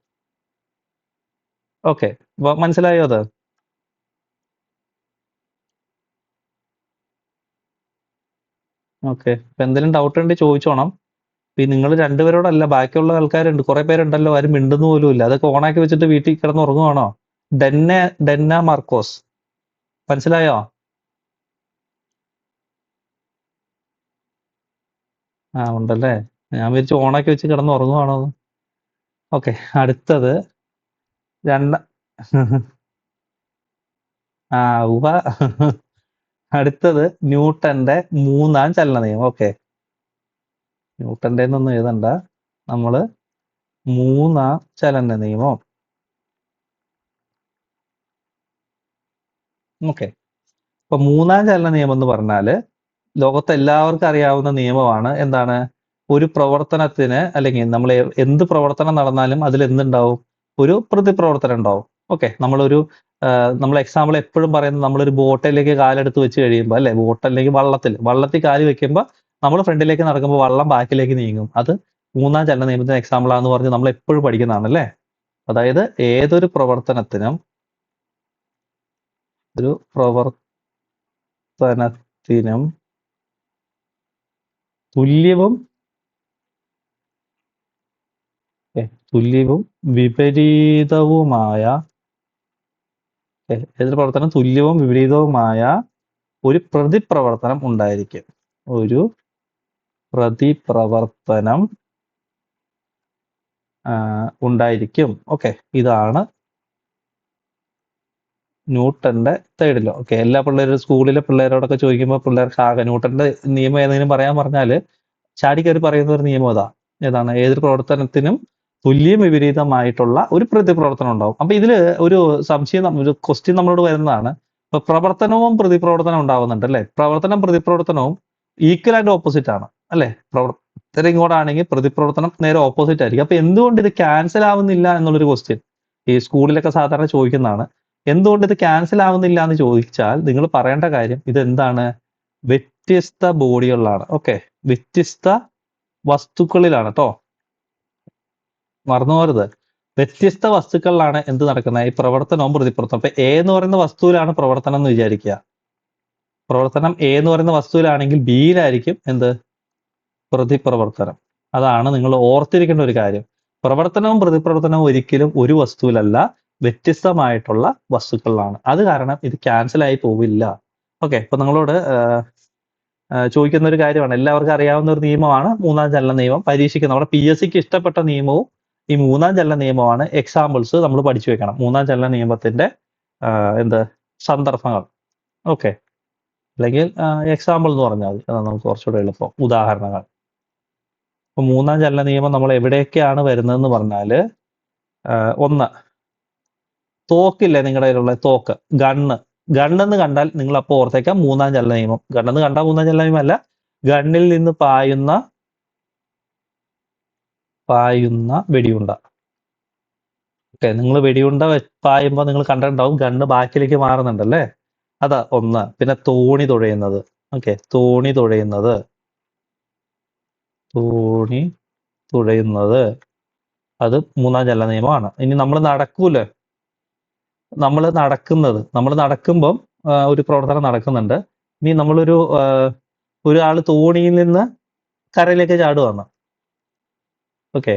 ഓക്കെ, അപ്പൊ മനസ്സിലായോ അത്? ഓക്കെ, അപ്പൊ എന്തെങ്കിലും ഡൗട്ട് ഉണ്ടെങ്കിൽ ചോദിച്ചോണം. നിങ്ങൾ രണ്ടുപേരോടല്ല, ബാക്കിയുള്ള ആൾക്കാരുണ്ട്, കുറെ പേരുണ്ടല്ലോ, ആരും മിണ്ടുന്നു പോലും ഇല്ല. അതൊക്കെ ഓണാക്കി വെച്ചിട്ട് വീട്ടിൽ കിടന്ന് ഉറങ്ങുവാണോ? ഡെന്ന മാർക്കോസ്, മനസ്സിലായോ? ഉണ്ടല്ലേ. ഞാൻ വിചാരിച്ചു ഓണാക്കി വെച്ച് കിടന്ന് ഉറങ്ങുവാണോ. ഓക്കെ, അടുത്തത് അടുത്തത് ന്യൂട്ടന്റെ മൂന്നാം ചലന നിയമം. ഓക്കെ, ന്യൂട്ടന്റെ ഒന്നും എഴുതണ്ട, നമ്മള് മൂന്നാം ചലന നിയമം. ഓക്കെ, അപ്പൊ മൂന്നാം ചലന നിയമം എന്ന് പറഞ്ഞാല് ലോകത്ത് എല്ലാവർക്കും അറിയാവുന്ന നിയമമാണ്. എന്താണ്? ഒരു പ്രവർത്തനത്തിന്, അല്ലെങ്കിൽ നമ്മൾ എന്ത് പ്രവർത്തനം നടന്നാലും അതിൽ എന്തുണ്ടാവും? ഒരു പ്രതിപ്രവർത്തനം ഉണ്ടാവും. ഓക്കെ, നമ്മൾ എക്സാമ്പിൾ എപ്പോഴും പറയുന്നത്, നമ്മളൊരു ബോട്ടിലേക്ക് കാലെടുത്ത് വെച്ച് കഴിയുമ്പോൾ അല്ലെ, ബോട്ട് അല്ലെങ്കിൽ വള്ളത്തിൽ കാല് വെക്കുമ്പോൾ നമ്മൾ ഫ്രണ്ടിലേക്ക് നടക്കുമ്പോൾ വള്ളം ബാക്കിലേക്ക് നീങ്ങും. അത് മൂന്നാം ചലന നിയമത്തിന് എക്സാമ്പിൾ ആണെന്ന് പറഞ്ഞ് നമ്മൾ എപ്പോഴും പഠിക്കുന്നതാണ് അല്ലേ? അതായത് ഏതൊരു പ്രവർത്തനത്തിനും തുല്യവും വിപരീതവുമായ ഏതൊരു പ്രവർത്തനം തുല്യവും വിപരീതവുമായ ഒരു പ്രതിപ്രവർത്തനം ഉണ്ടായിരിക്കും. ഒരു പ്രതിപ്രവർത്തനം ഉണ്ടായിരിക്കും. ഓക്കെ, ഇതാണ് ന്യൂട്ടന്റെ തേർഡ് ലോ. ഓക്കെ, എല്ലാ പിള്ളേരും സ്കൂളിലെ പിള്ളേരോടൊക്കെ ചോദിക്കുമ്പോൾ പിള്ളേർക്ക് ആകെ ന്യൂട്ടന്റെ നിയമം ഏതെങ്കിലും പറയാൻ പറഞ്ഞാല് ചാടിക്കയറി പറയുന്ന ഒരു നിയമം ഏതാണ്? ഏതൊരു പ്രവർത്തനത്തിനും തുല്യം വിപരീതമായിട്ടുള്ള ഒരു പ്രതിപ്രവർത്തനം ഉണ്ടാവും. അപ്പൊ ഇതില് ഒരു സംശയം, ഒരു ക്വസ്റ്റ്യൻ നമ്മളോട് വരുന്നതാണ്. ഇപ്പൊ പ്രവർത്തനവും പ്രതിപ്രവർത്തനവും ഉണ്ടാവുന്നുണ്ട് അല്ലെ? പ്രവർത്തനം പ്രതിപ്രവർത്തനവും ഈക്വൽ ആൻഡ് ഓപ്പോസിറ്റ് ആണ് അല്ലെ? പ്രവർത്തനം ഇങ്ങോട്ടാണെങ്കിൽ പ്രതിപ്രവർത്തനം നേരെ ഓപ്പോസിറ്റ് ആയിരിക്കും. അപ്പൊ എന്തുകൊണ്ട് ഇത് ക്യാൻസൽ ആവുന്നില്ല എന്നുള്ളൊരു ക്വസ്റ്റ്യൻ ഈ സ്കൂളിലൊക്കെ സാധാരണ ചോദിക്കുന്നതാണ്. എന്തുകൊണ്ട് ഇത് ക്യാൻസൽ ആവുന്നില്ല എന്ന് ചോദിച്ചാൽ നിങ്ങൾ പറയേണ്ട കാര്യം ഇത് എന്താണ്? വ്യത്യസ്ത ബോഡികളിലാണ്. ഓക്കെ, വ്യത്യസ്ത വസ്തുക്കളിലാണ് കേട്ടോ, മറന്നു പോകരുത്. വ്യത്യസ്ത വസ്തുക്കളിലാണ് എന്ത് നടക്കുന്നത്? ഈ പ്രവർത്തനവും പ്രതിപ്രവർത്തനം. അപ്പൊ എ എന്ന് പറയുന്ന വസ്തുവിലാണ് പ്രവർത്തനം എന്ന് വിചാരിക്കുക. പ്രവർത്തനം എ എന്ന് പറയുന്ന വസ്തുവിലാണെങ്കിൽ ബിയിലായിരിക്കും എന്ത്? പ്രതിപ്രവർത്തനം. അതാണ് നിങ്ങൾ ഓർത്തിരിക്കേണ്ട ഒരു കാര്യം. പ്രവർത്തനവും പ്രതിപ്രവർത്തനവും ഒരിക്കലും ഒരു വസ്തുവിലല്ല, വ്യത്യസ്തമായിട്ടുള്ള വസ്തുക്കളിലാണ്. അത് കാരണം ഇത് ക്യാൻസൽ ആയി പോവില്ല. ഓക്കെ, ഇപ്പൊ നിങ്ങളോട് ചോദിക്കുന്ന ഒരു കാര്യമാണ്, എല്ലാവർക്കും അറിയാവുന്ന ഒരു നിയമമാണ് മൂന്നാം ചലന നിയമം. പരീക്ഷയ്ക്ക് നമ്മുടെ PSCക്ക് ഇഷ്ടപ്പെട്ട നിയമവും ഈ മൂന്നാം ചലന നിയമമാണ്. എക്സാമ്പിൾസ് നമ്മൾ പഠിച്ചു വെക്കണം. മൂന്നാം ചലന നിയമത്തിന്റെ എന്ത് സന്ദർഭങ്ങൾ. ഓക്കെ, അല്ലെങ്കിൽ എക്സാമ്പിൾ എന്ന് പറഞ്ഞാൽ മതി, അതാണ് നമുക്ക് കുറച്ചുകൂടെ എളുപ്പം. ഉദാഹരണങ്ങൾ. അപ്പൊ മൂന്നാം ചലന നിയമം നമ്മൾ എവിടെയൊക്കെയാണ് വരുന്നതെന്ന് പറഞ്ഞാല്, ഒന്ന്, തോക്കില്ലേ നിങ്ങളുടെ കയ്യിലുള്ള തോക്ക്, ഗണ്ണെന്ന് കണ്ടാൽ നിങ്ങൾ അപ്പോൾ ഓർത്തേക്കാം മൂന്നാം ചലന നിയമം. ഗണ്ണെന്ന് കണ്ടാൽ മൂന്നാം ചലന നിയമം അല്ല, ഗണ്ണിൽ നിന്ന് പായുന്ന വെടിയുണ്ട. ഓക്കെ, നിങ്ങൾ വെടിയുണ്ട പായുമ്പോൾ നിങ്ങൾ കണ്ടിട്ടുണ്ടാവും ഗണ്ണ് ബാക്കിലേക്ക് മാറുന്നുണ്ടല്ലേ, അതാ ഒന്ന്. പിന്നെ തോണി തുഴയുന്നത്. ഓക്കെ, തോണി തുഴയുന്നത് അത് മൂന്നാം ചലന നിയമമാണ്. ഇനി നമ്മൾ നടക്കൂലേ, നമ്മൾ നടക്കുമ്പം ഒരു പ്രവർത്തനം നടക്കുന്നുണ്ട്. ഇനി നമ്മളൊരു ഒരാൾ തോണിയിൽ നിന്ന് കരയിലേക്ക് ചാടുവാണ്. ഓക്കെ,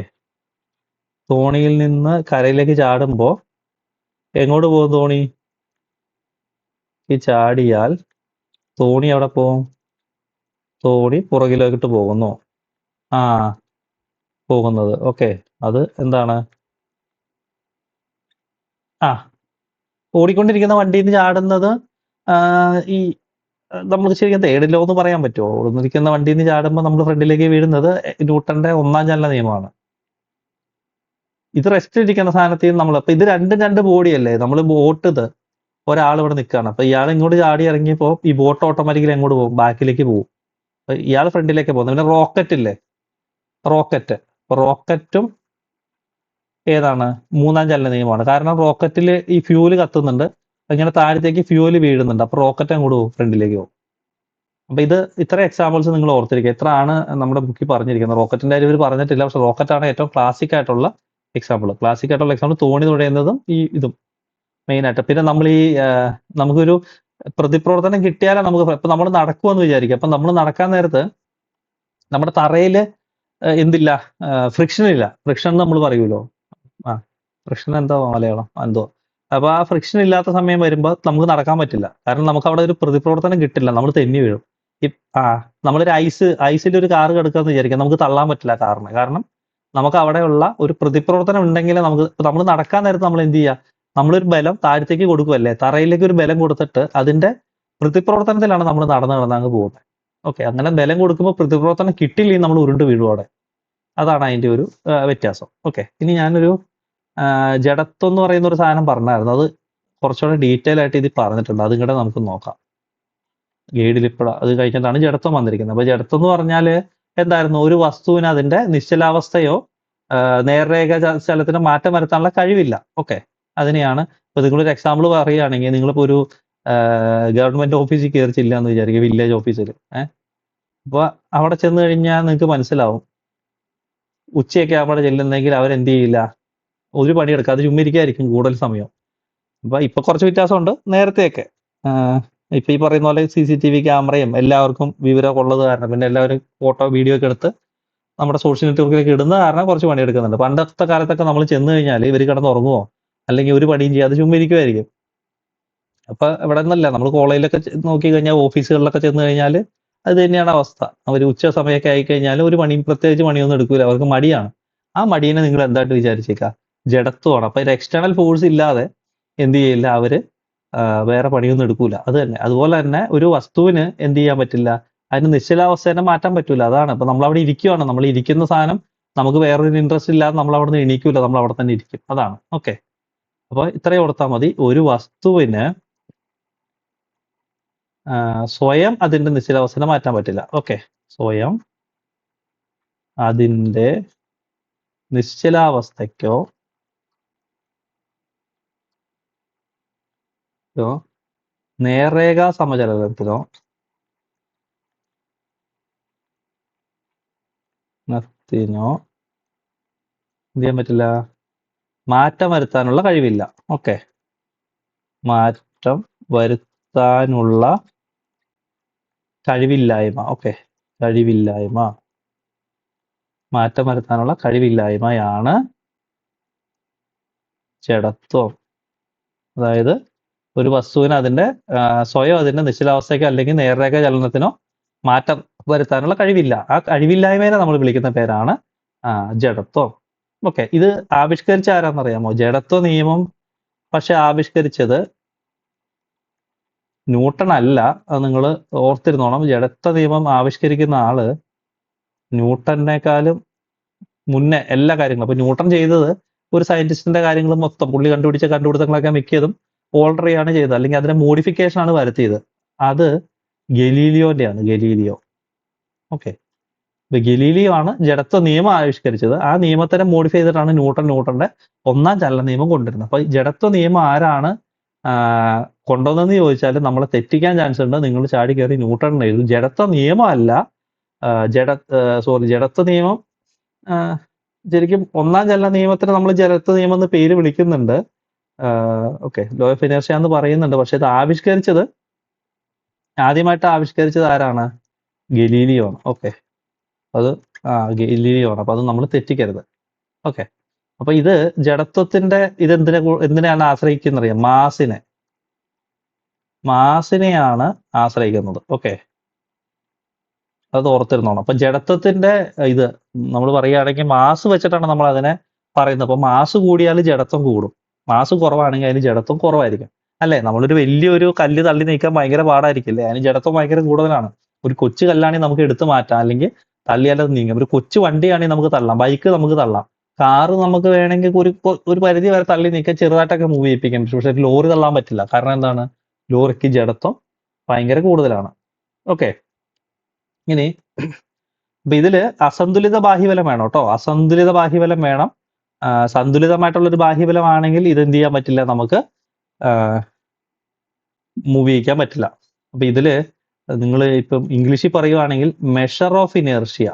തോണിയിൽ നിന്ന് കരയിലേക്ക് ചാടുമ്പോ എങ്ങോട്ട് പോകും തോണി? ഈ ചാടിയാൽ തോണി എവിടെ പോകും? തോണി പുറകിലോട്ട് പോകുന്നു. പോകുന്നത്. ഓക്കെ, അത് എന്താണ്? ഓടിക്കൊണ്ടിരിക്കുന്ന വണ്ടിയിൽ നിന്ന് ചാടുന്നത് ഈ നമുക്ക് ശരിക്കും തേർഡ് ലോ എന്ന് പറയാൻ പറ്റുമോ? ഓടുന്നിരിക്കുന്ന വണ്ടിയിൽ നിന്ന് ചാടുമ്പോൾ നമ്മൾ ഫ്രണ്ടിലേക്ക് വീഴുന്നത് ന്യൂട്ടന്റെ ഒന്നാം ചലന നിയമമാണ്. ഇത് റെസ്റ്റ് ഇരിക്കുന്ന സാധനത്തിൽ നമ്മൾ, അപ്പൊ ഇത് രണ്ട് ബോഡിയല്ലേ. നമ്മൾ ബോട്ട് ഒരാൾ ഇവിടെ നിൽക്കുകയാണ്. അപ്പൊ ഇയാൾ ഇങ്ങോട്ട് ചാടി ഇറങ്ങിയപ്പോ ഈ ബോട്ട് ഓട്ടോമാറ്റിക്കലി എങ്ങോട്ട് പോകും? ബാക്കിലേക്ക് പോകും. ഇയാൾ ഫ്രണ്ടിലേക്ക് പോകുന്നത്. പിന്നെ റോക്കറ്റ് ഇല്ലേ, റോക്കറ്റും ഏതാണ്? മൂന്നാം ചലന നിയമമാണ്. കാരണം റോക്കറ്റിൽ ഈ ഫ്യൂല് കത്തുന്നുണ്ട്, അങ്ങനെ താഴത്തേക്ക് ഫ്യൂല് വീഴുന്നുണ്ട്. അപ്പൊ റോക്കറ്റ് അങ്ങോട്ട് പോകും, ഫ്രണ്ടിലേക്ക് പോകും. അപ്പൊ ഇത് ഇത്ര എക്സാമ്പിൾസ് നിങ്ങൾ ഓർത്തിരിക്കുക. എത്ര ആണ് നമ്മുടെ ബുക്കിൽ പറഞ്ഞിരിക്കുന്നത്? റോക്കറ്റിന്റെ കാര്യം ഇവർ പറഞ്ഞിട്ടില്ല, പക്ഷെ റോക്കറ്റാണ് ഏറ്റവും ക്ലാസിക് ആയിട്ടുള്ള എക്സാമ്പിൾ. തോണി തുഴയുന്നതും ഈ ഇതും മെയിൻ ആയിട്ട്. പിന്നെ നമ്മൾ ഈ നമുക്കൊരു പ്രതിപ്രവർത്തനം കിട്ടിയാലേ നമുക്ക്, ഇപ്പൊ നമ്മൾ നടക്കുമെന്ന് വിചാരിക്കുക. അപ്പൊ നമ്മൾ നടക്കാൻ നേരത്ത് നമ്മുടെ തറയില് എന്തില്ല? ഫ്രിക്ഷൻ ഇല്ല. ഫ്രിക്ഷൻ നമ്മൾ പറയുമല്ലോ, ഫ്രിക്ഷൻ എന്തോ മലയാളം എന്തോ. അപ്പൊ ആ ഫ്രിക്ഷൻ ഇല്ലാത്ത സമയം വരുമ്പോൾ നമുക്ക് നടക്കാൻ പറ്റില്ല. കാരണം നമുക്ക് അവിടെ ഒരു പ്രതിപ്രവർത്തനം കിട്ടില്ല, നമ്മൾ തെന്നി വീഴും. നമ്മളൊരു ഐസിൽ ഒരു കാറ് കിടക്കാന്ന് വിചാരിക്കാം, നമുക്ക് തള്ളാൻ പറ്റില്ല കാറിന്. കാരണം നമുക്ക് അവിടെയുള്ള ഒരു പ്രതിപ്രവർത്തനം ഉണ്ടെങ്കിൽ നമ്മൾ നടക്കാൻ നേരത്ത് നമ്മൾ എന്ത് ചെയ്യുക? നമ്മളൊരു ബലം താഴത്തേക്ക് കൊടുക്കുമല്ലേ, തറയിലേക്ക് ഒരു ബലം കൊടുത്തിട്ട് അതിന്റെ പ്രതിപ്രവർത്തനത്തിലാണ് നമ്മൾ നടന്ന് അങ്ങ് പോകുന്നത്. ഓക്കെ, അങ്ങനെ ബലം കൊടുക്കുമ്പോൾ പ്രതിപ്രവർത്തനം കിട്ടില്ലെങ്കിൽ നമ്മൾ ഉരുണ്ട് വീഴും അവിടെ. അതാണ് അതിന്റെ ഒരു വ്യത്യാസം. ഓക്കെ, ഇനി ഞാനൊരു ജഡത്വം എന്ന് പറയുന്ന ഒരു സാധനം പറഞ്ഞായിരുന്നു. അത് കുറച്ചുകൂടെ ഡീറ്റെയിൽ ആയിട്ട് ഇത് പറഞ്ഞിട്ടുണ്ട്. അതും കൂടെ നമുക്ക് നോക്കാം. ഗൈഡിൽ ഇപ്പോൾ അത് കഴിഞ്ഞിട്ടാണ് ജഡത്വം വന്നിരിക്കുന്നത്. അപ്പൊ ജഡത്വം എന്ന് പറഞ്ഞാൽ എന്തായിരുന്നു? ഒരു വസ്തുവിന് അതിന്റെ നിശ്ചലാവസ്ഥയോ നേർരേഖ ചലനത്തിന് മാറ്റം വരുത്താനുള്ള കഴിവില്ല. ഓക്കെ, അതിനെയാണ്. ഇപ്പൊ നിങ്ങളൊരു എക്സാമ്പിൾ പറയുകയാണെങ്കിൽ, നിങ്ങളിപ്പോ ഒരു ഗവൺമെന്റ് ഓഫീസിൽ കയറിച്ചില്ല എന്ന് വിചാരിക്കുക, വില്ലേജ് ഓഫീസിൽ. അപ്പൊ അവിടെ ചെന്ന് കഴിഞ്ഞാൽ നിങ്ങൾക്ക് മനസ്സിലാവും, ഉച്ചയൊക്കെ ആകുമ്പോൾ ചെല്ലുന്നെങ്കിൽ അവരെന്ത് ചെയ്യില്ല, ഒരു പണിയെടുക്കുക, അത് ചുമ്മിരിക്കായിരിക്കും കൂടുതൽ സമയം. ഇപ്പൊ കുറച്ച് വ്യത്യാസമുണ്ട് നേരത്തെയൊക്കെ. ഇപ്പൊ ഈ പറയുന്ന പോലെ CCTV ക്യാമറയും എല്ലാവർക്കും വിവരമൊക്കെ ഉള്ളത് കാരണം, പിന്നെ എല്ലാവരും ഫോട്ടോ വീഡിയോ ഒക്കെ എടുത്ത് നമ്മുടെ സോഷ്യൽ നെറ്റ്വർക്കിലേക്ക് ഇടുന്ന കാരണം കുറച്ച് പണിയെടുക്കുന്നുണ്ട്. പണ്ടത്തെ കാലത്തൊക്കെ നമ്മൾ ചെന്ന് കഴിഞ്ഞാൽ ഇവർ കിടന്ന് ഉറങ്ങുമോ അല്ലെങ്കിൽ ഒരു പണിയും ചെയ്യാതെ ചുമ്മിരിക്കുമായിരിക്കും. അപ്പൊ ഇവിടെ നിന്നല്ല, നമ്മൾ കോളേജിലൊക്കെ നോക്കി കഴിഞ്ഞാൽ, ഓഫീസുകളിലൊക്കെ ചെന്ന് കഴിഞ്ഞാൽ അത് തന്നെയാണ് അവസ്ഥ. അവർ ഉച്ച സമയമൊക്കെ ആയിക്കഴിഞ്ഞാൽ ഒരു പണിയും പ്രത്യേകിച്ച് പണിയൊന്നും എടുക്കൂല, അവർക്ക് മടിയാണ്. ആ മടീനെ നിങ്ങൾ എന്തായിട്ട് വിചാരിച്ചേക്കാം? ജഡത്വമാണ്. അപ്പൊ ഒരു എക്സ്റ്റേണൽ ഫോഴ്സ് ഇല്ലാതെ എന്ത് ചെയ്യില്ല, അവര് വേറെ പണിയൊന്നും എടുക്കൂല. അത് തന്നെ. അതുപോലെ തന്നെ ഒരു വസ്തുവിന് എന്ത് ചെയ്യാൻ പറ്റില്ല? അതിന് നിശ്ചലാവസ്ഥേനെ മാറ്റാൻ പറ്റൂല. അതാണ്. ഇപ്പൊ നമ്മളവിടെ ഇരിക്കുവാണ്. നമ്മൾ ഇരിക്കുന്ന സാധനം നമുക്ക് വേറൊരു ഇൻട്രസ്റ്റ് ഇല്ലാതെ നമ്മൾ അവിടെ നിന്ന് എണീക്കൂല. നമ്മൾ അവിടെ തന്നെ ഇരിക്കും. അതാണ്. ഓക്കെ. അപ്പൊ ഇത്രയും ഓർത്താൽ മതി. ഒരു വസ്തുവിന് സ്വയം അതിന്റെ നിശ്ചലാവസ്ഥനെ മാറ്റാൻ പറ്റില്ല. ഓക്കെ. സ്വയം അതിന്റെ നിശ്ചലാവസ്ഥയ്ക്കോ നേർരേഖാ സമചലനത്തിനോ ത്തിനോ എന്ത് ചെയ്യാൻ പറ്റില്ല? മാറ്റം വരുത്താനുള്ള കഴിവില്ല. ഓക്കെ. മാറ്റം വരുത്താനുള്ള കഴിവില്ലായ്മ. ഓക്കെ. കഴിവില്ലായ്മ. മാറ്റം വരുത്താനുള്ള കഴിവില്ലായ്മയാണ് ജഡത്വം. അതായത് ഒരു വസ്തുവിന് അതിന്റെ സ്വയം അതിന്റെ നിശ്ചലാവസ്ഥയ്ക്കോ അല്ലെങ്കിൽ നേർരേഖ ചലനത്തിനോ മാറ്റം വരുത്താനുള്ള കഴിവില്ല. ആ കഴിവില്ലായ്മയെ നമ്മൾ വിളിക്കുന്ന പേരാണ് ജഡത്വം. ഓക്കെ. ഇത് ആവിഷ്കരിച്ച ആരാന്നറിയാമോ? ജഡത്വ നിയമം പക്ഷെ ആവിഷ്കരിച്ചത് ന്യൂട്ടൺ അല്ല. അത് നിങ്ങൾ ഓർത്തിരുന്നോണം. ജഡത്വ നിയമം ആവിഷ്കരിക്കുന്ന ആള് ന്യൂട്ടണിനേക്കാളും മുന്നേ എല്ലാ കാര്യങ്ങളും. അപ്പൊ ന്യൂട്ടൺ ചെയ്തത് ഒരു സയന്റിസ്റ്റിന്റെ കാര്യങ്ങൾ മൊത്തം പുള്ളി കണ്ടുപിടിച്ച കണ്ടുപിടുത്തങ്ങളൊക്കെ മിക്കതും ഓൾട്ടർ ചെയ്യാണ് ചെയ്തത്, അല്ലെങ്കിൽ അതിന്റെ മോഡിഫിക്കേഷൻ ആണ് വരുത്തിയത്. അത് ഗലീലിയോന്റെയാണ്. ഗലീലിയോ. ഓക്കെ. ഇപ്പൊ ഗലീലിയോ ആണ് ജഡത്വ നിയമം ആവിഷ്കരിച്ചത്. ആ നിയമത്തിനെ മോഡിഫൈ ചെയ്തിട്ടാണ് ന്യൂട്ടന്റെ ഒന്നാം ചലന നിയമം കൊണ്ടുവരുന്നത്. അപ്പൊ ജഡത്വ നിയമം ആരാണ് കൊണ്ടുവന്നെന്ന് ചോദിച്ചാൽ നമ്മളെ തെറ്റിക്കാൻ ചാൻസ് ഉണ്ട്. നിങ്ങൾ ചാടി കയറി ന്യൂട്ടൺ എഴുതും. ജഡത്വ നിയമം അല്ല, ജഡത്വ നിയമം ശരിക്കും ഒന്നാം ചലന നിയമത്തിന് നമ്മൾ ജഡത്വ നിയമം എന്ന് പേര് വിളിക്കുന്നുണ്ട്. ഓക്കെ. ലോ ഓഫ് ഇനേർഷ്യ എന്ന് പറയുന്നുണ്ട്. പക്ഷെ ഇത് ആദ്യമായിട്ട് ആവിഷ്കരിച്ചത് ആരാണ്? ഗലീലിയോ ആണ്. ഓക്കെ. അത് ഗലീലിയോ ആണ്. അപ്പൊ അത് നമ്മൾ തെറ്റിക്കരുത്. ഓക്കെ. അപ്പൊ ഇത് ജഡത്വത്തിന്റെ എന്തിനെയാണ് ആശ്രയിക്കുന്നറിയാം? മാസിനെയാണ് ആശ്രയിക്കുന്നത്. ഓക്കെ. അത് ഓർത്തിരുന്നോണം. അപ്പൊ ജഡത്വത്തിന്റെ ഇത് നമ്മൾ പറയുകയാണെങ്കിൽ മാസ് വെച്ചിട്ടാണ് നമ്മൾ അതിനെ പറയുന്നത്. അപ്പൊ മാസ് കൂടിയാൽ ജഡത്വം കൂടും, മാസ് കുറവാണെങ്കിൽ അതിന് ജഡത്വം കുറവായിരിക്കും. അല്ലെ? നമ്മളൊരു വലിയൊരു കല്ല് തള്ളി നീക്കാൻ ഭയങ്കര പാടായിരിക്കില്ലേ? അതിന് ജഡത്വം ഭയങ്കര കൂടുതലാണ്. ഒരു കൊച്ചു കല്ലാണെങ്കിൽ നമുക്ക് എടുത്തു മാറ്റാം, അല്ലെങ്കിൽ തള്ളിയാലത് നീങ്ങും. ഒരു കൊച്ചു വണ്ടിയാണെങ്കിൽ നമുക്ക് തള്ളാം, ബൈക്ക് നമുക്ക് തള്ളാം, കാറ് നമുക്ക് വേണമെങ്കിൽ ഒരു പരിധി വരെ തള്ളി നീക്കാൻ ചെറുതായിട്ടൊക്കെ മൂവ് ചെയ്യിപ്പിക്കാം. പക്ഷെ ലോറി തള്ളാൻ പറ്റില്ല. കാരണം എന്താണ്? ലോറിക്ക് ജഡത്വം ഭയങ്കര കൂടുതലാണ്. ഓക്കെ. ഇനി അപ്പൊ ഇതില് അസന്തുലിത ബാഹ്യബലം വേണം കേട്ടോ. അസന്തുലിത ബാഹ്യബലം വേണം. സന്തുലിതമായിട്ടുള്ളൊരു ബാഹ്യബലം ആണെങ്കിൽ ഇത് എന്ത് ചെയ്യാൻ പറ്റില്ല? നമുക്ക് മൂവ് ചെയ്യിക്കാൻ പറ്റില്ല. അപ്പൊ ഇതില് നിങ്ങൾ ഇപ്പം ഇംഗ്ലീഷിൽ പറയുവാണെങ്കിൽ measure of inertia.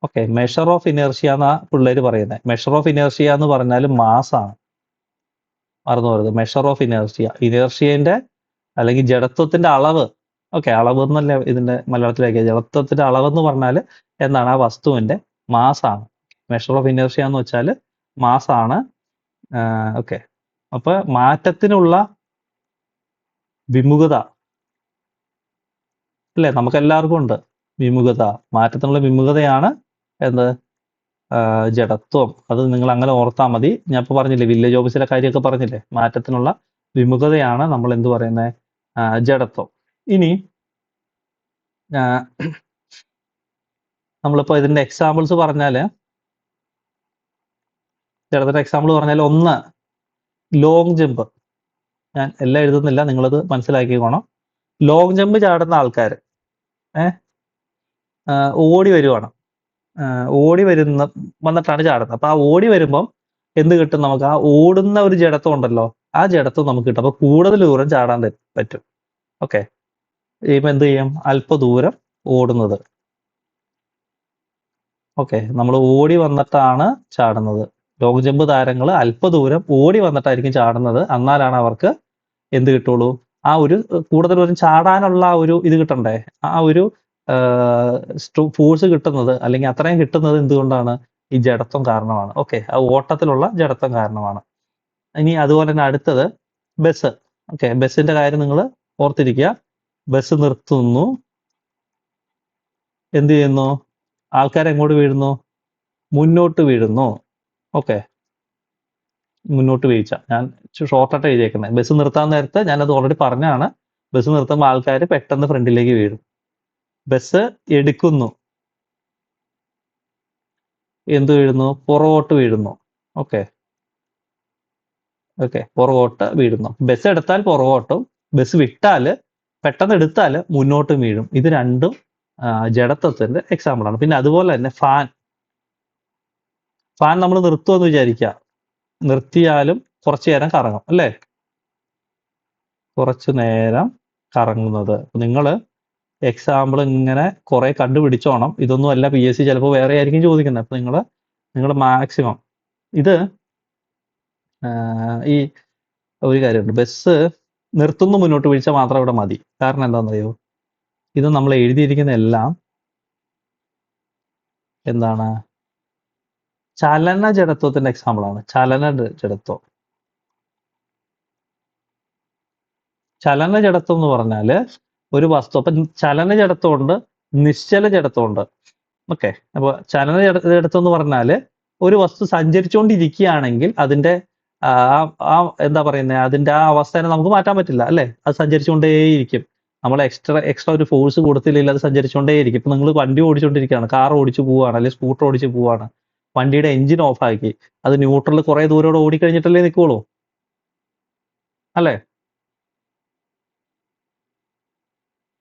Okay. Measure of inertia എന്നാ പിള്ളേര് പറയുന്നത്. മെഷർ ഓഫ് ഇനേർഷ്യ എന്ന് പറഞ്ഞാൽ മാസ് ആണ്. മറന്നു പോകരുത്. മെഷർ ഓഫ് ഇനേർഷ്യന്റെ അല്ലെങ്കിൽ ജഡത്വത്തിന്റെ അളവ്. ഓക്കെ. അളവ് എന്നല്ല ഇതിന്റെ മലയാളത്തിലേക്ക്. ജഡത്വത്തിന്റെ അളവെന്ന് പറഞ്ഞാൽ എന്താണ്? ആ വസ്തുവിന്റെ മാസ് ആണ്. മെഷർ ഓഫ് ഇനേർഷ്യ എന്ന് വെച്ചാൽ മാസ് ആണ്. ഓക്കെ. അപ്പൊ മാറ്റത്തിനുള്ള വിമുഖത അല്ലെ? നമുക്ക് എല്ലാവർക്കും ഉണ്ട് വിമുഖത. മാറ്റത്തിനുള്ള വിമുഖതയാണ് എന്ത്? ജഡത്വം. അത് നിങ്ങൾ അങ്ങനെ ഓർത്താൽ മതി. ഞാൻ ഇപ്പൊ പറഞ്ഞില്ലേ, വില്ലേജ് ഓഫീസിലെ കാര്യമൊക്കെ പറഞ്ഞില്ലേ? മാറ്റത്തിനുള്ള വിമുഖതയാണ് നമ്മൾ എന്ത് പറയുന്നത്? ജഡത്വം. ഇനി നമ്മളിപ്പോ ഇതിന്റെ എക്സാമ്പിൾസ് പറഞ്ഞാല്, ജഡത്തിന്റെ എക്സാമ്പിൾ പറഞ്ഞാൽ, ഒന്ന് ലോങ് ജമ്പ്. ഞാൻ എല്ലാം എഴുതുന്നില്ല, നിങ്ങളത് മനസ്സിലാക്കിക്കോണം. ലോങ് ജമ്പ് ചാടുന്ന ആൾക്കാർ ഓടി വരുവാണ്. ഓടി വന്നിട്ടാണ് ചാടുന്നത്. അപ്പൊ ആ ഓടി വരുമ്പം എന്ത് കിട്ടും നമുക്ക്? ആ ഓടുന്ന ഒരു ജഡത്വം ഉണ്ടല്ലോ, ആ ജഡത്വം നമുക്ക് കിട്ടും. അപ്പൊ കൂടുതൽ ദൂരം ചാടാൻ പറ്റും. ഓക്കെ. ഇപ്പൊ എന്ത് ചെയ്യും? അല്പദൂരം ഓടുന്നത്. ഓക്കെ. നമ്മൾ ഓടി വന്നിട്ടാണ് ചാടുന്നത്. ലോങ് ജമ്പ് താരങ്ങൾ അല്പദൂരം ഓടി വന്നിട്ടായിരിക്കും ചാടുന്നത്. എന്നാലാണ് അവർക്ക് എന്ത് കിട്ടുള്ളൂ? ആ ഒരു കൂടുതൽ ദൂരം ചാടാനുള്ള ആ ഒരു ഇത് കിട്ടണ്ടേ? ആ ഒരു ഫോഴ്സ് കിട്ടുന്നത്, അല്ലെങ്കിൽ അത്രയും കിട്ടുന്നത് എന്തുകൊണ്ടാണ്? ഈ ജഡത്വം കാരണമാണ്. ഓക്കെ. ആ ഓട്ടത്തിലുള്ള ജഡത്വം കാരണമാണ്. ഇനി അതുപോലെ തന്നെ അടുത്തത് ബസ്. ഓക്കെ. ബസ്സിന്റെ കാര്യം നിങ്ങൾ ഓർത്തിരിക്കുക. ബസ് നിർത്തുന്നു, എന്ത് ചെയ്യുന്നു? ആൾക്കാർ എങ്ങോട്ട് വീഴുന്നു? മുന്നോട്ട് വീഴുന്നു. ഓക്കെ. മുന്നോട്ട് വീഴ്ച. ഞാൻ ഷോർട്ടായിട്ട് എഴുതിയേക്കുന്നത്. ബസ് നിർത്താൻ നേരത്ത് ഞാനത് ഓൾറെഡി പറഞ്ഞാണ്. ബസ് നിർത്തുമ്പോൾ ആൾക്കാർ പെട്ടെന്ന് ഫ്രണ്ടിലേക്ക് വീഴും. ബസ് എടുക്കുന്നു, എന്ത് വീഴുന്നു? പുറകോട്ട് വീഴുന്നു. ഓക്കെ ഓക്കെ, പുറകോട്ട് വീഴുന്നു. ബസ് എടുത്താൽ പുറകോട്ടും, ബസ് വിട്ടാൽ പെട്ടെന്ന് എടുത്താൽ മുന്നോട്ടും വീഴും. ഇത് രണ്ടും ജഡത്വത്തിന്റെ എക്സാമ്പിളാണ്. പിന്നെ അതുപോലെ തന്നെ ഫാൻ നമ്മൾ നിർത്തുമെന്ന് വിചാരിക്കുക, നിർത്തിയാലും കുറച്ചു നേരം കറങ്ങും അല്ലേ? കുറച്ചു നേരം കറങ്ങുന്നത്. നിങ്ങൾ എക്സാമ്പിൾ ഇങ്ങനെ കുറെ കണ്ടുപിടിച്ചോണം. ഇതൊന്നും അല്ല PSC ചിലപ്പോൾ വേറെ ആയിരിക്കും ചോദിക്കുന്നത്. അപ്പൊ നിങ്ങൾ മാക്സിമം ഇത് ഈ ഒരു കാര്യമുണ്ട്, ബസ് നിർത്തുന്നു മുന്നോട്ട് വീഴ്ച മാത്രം ഇവിടെ മതി. കാരണം എന്താണെന്നറിയോ? ഇത് നമ്മൾ എഴുതിയിരിക്കുന്ന എല്ലാം എന്താണ്? ചലന ജഡത്വത്തിന്റെ എക്സാമ്പിളാണ്. ചലന ജഡത്വം. ചലന ജഡത്വം എന്ന് പറഞ്ഞാൽ ഒരു വസ്തു, അപ്പൊ ചലന ജഡത്വം ഉണ്ട്, നിശ്ചല ജഡത്വം ഉണ്ട്. ഓക്കെ, അപ്പൊ ചലന ജഡത്വം എന്ന് പറഞ്ഞാൽ ഒരു വസ്തു സഞ്ചരിച്ചുകൊണ്ടിരിക്കുകയാണെങ്കിൽ അതിന്റെ എന്താ പറയുന്നത്, അതിന്റെ ആ അവസ്ഥയെ നമുക്ക് മാറ്റാൻ പറ്റില്ല അല്ലെ? അത് സഞ്ചരിച്ചുകൊണ്ടേയിരിക്കും. നമ്മൾ എക്സ്ട്രാ ഒരു ഫോഴ്സ് കൊടുത്തില്ലെങ്കിൽ അത് സഞ്ചരിച്ചുകൊണ്ടേയിരിക്കും. ഇപ്പൊ നിങ്ങൾ വണ്ടി ഓടിച്ചുകൊണ്ടിരിക്കുകയാണ്, കാർ ഓടിച്ചു പോവുകയാണ്, അല്ലെങ്കിൽ സ്കൂട്ടർ ഓടിച്ചു പോവുകയാണ്, വണ്ടിയുടെ എഞ്ചിൻ ഓഫ് ആക്കി, അത് ന്യൂട്രൽ കുറെ ദൂരോടെ ഓടിക്കഴിഞ്ഞിട്ടല്ലേ നിൽക്കുള്ളൂ അല്ലേ?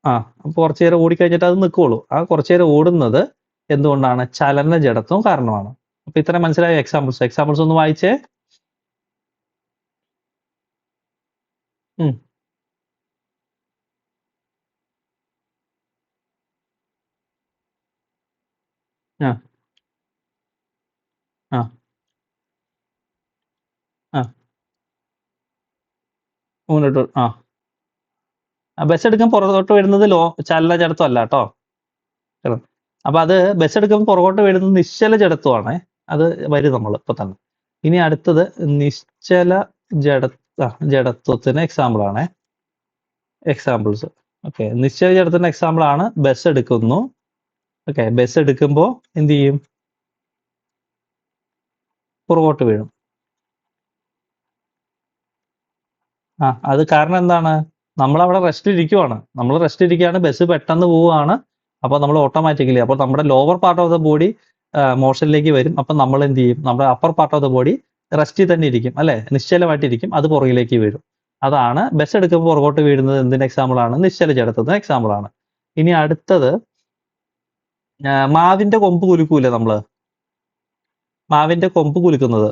അപ്പൊ കുറച്ചു നേരം ഓടിക്കഴിഞ്ഞിട്ട് അത് നിൽക്കുള്ളൂ. ആ കുറച്ചു നേരം ഓടുന്നത് എന്തുകൊണ്ടാണ്? ചലന ജഡത്വം കാരണമാണ്. അപ്പൊ ഇത്ര മനസ്സിലായ എക്സാമ്പിൾസ് ഒന്ന് വായിച്ചേ. ആ ആ ആ മുന്നോട്ട് ബസ് എടുക്കാൻ പുറകോട്ട് വരുന്നത് ചലന ജഡത്വം അല്ല കേട്ടോ. അപ്പൊ അത് ബസ് എടുക്കുമ്പോൾ പുറകോട്ട് വരുന്നത് നിശ്ചല ജഡത്വമാണ്. അത് വരും നമ്മൾ ഇപ്പൊ തന്നെ. ഇനി അടുത്തത് നിശ്ചല ജഡത്വത്തിന് എക്സാമ്പിൾ ആണ്. എക്സാമ്പിൾസ് ഓക്കെ, നിശ്ചല ജഡത്തിന്റെ എക്സാമ്പിൾ ആണ് ബസ് എടുക്കുന്നു. ഓക്കെ, ബസ് എടുക്കുമ്പോൾ എന്ത് ചെയ്യും? പുറകോട്ട് വീഴും. അത് കാരണം എന്താണ്? നമ്മളവിടെ റെസ്റ്റ് ഇരിക്കുവാണ്. നമ്മൾ റെസ്റ്റ് ഇരിക്കുകയാണ്, ബസ് പെട്ടെന്ന് പോവുകയാണ്. അപ്പൊ നമ്മൾ ഓട്ടോമാറ്റിക്കലി, അപ്പോൾ നമ്മുടെ lower part of the body മോഷനിലേക്ക് വരും. അപ്പൊ നമ്മൾ എന്ത് ചെയ്യും? നമ്മുടെ upper part of the body റെസ്റ്റിൽ തന്നെ ഇരിക്കും അല്ലെ? നിശ്ചലമായിട്ടിരിക്കും, അത് പുറകിലേക്ക് വീഴും. അതാണ് ബസ് എടുക്കുമ്പോൾ പുറകോട്ട് വീഴുന്നത്. എന്തിന്റെ എക്സാമ്പിൾ ആണ്? നിശ്ചല ജഡത്വത്തിന് എക്സാമ്പിൾ ആണ്. ഇനി അടുത്തത് മാവിന്റെ കൊമ്പ് കുലുക്കൂലേ നമ്മള്? മാവിന്റെ കൊമ്പ് കുലുക്കുന്നത്.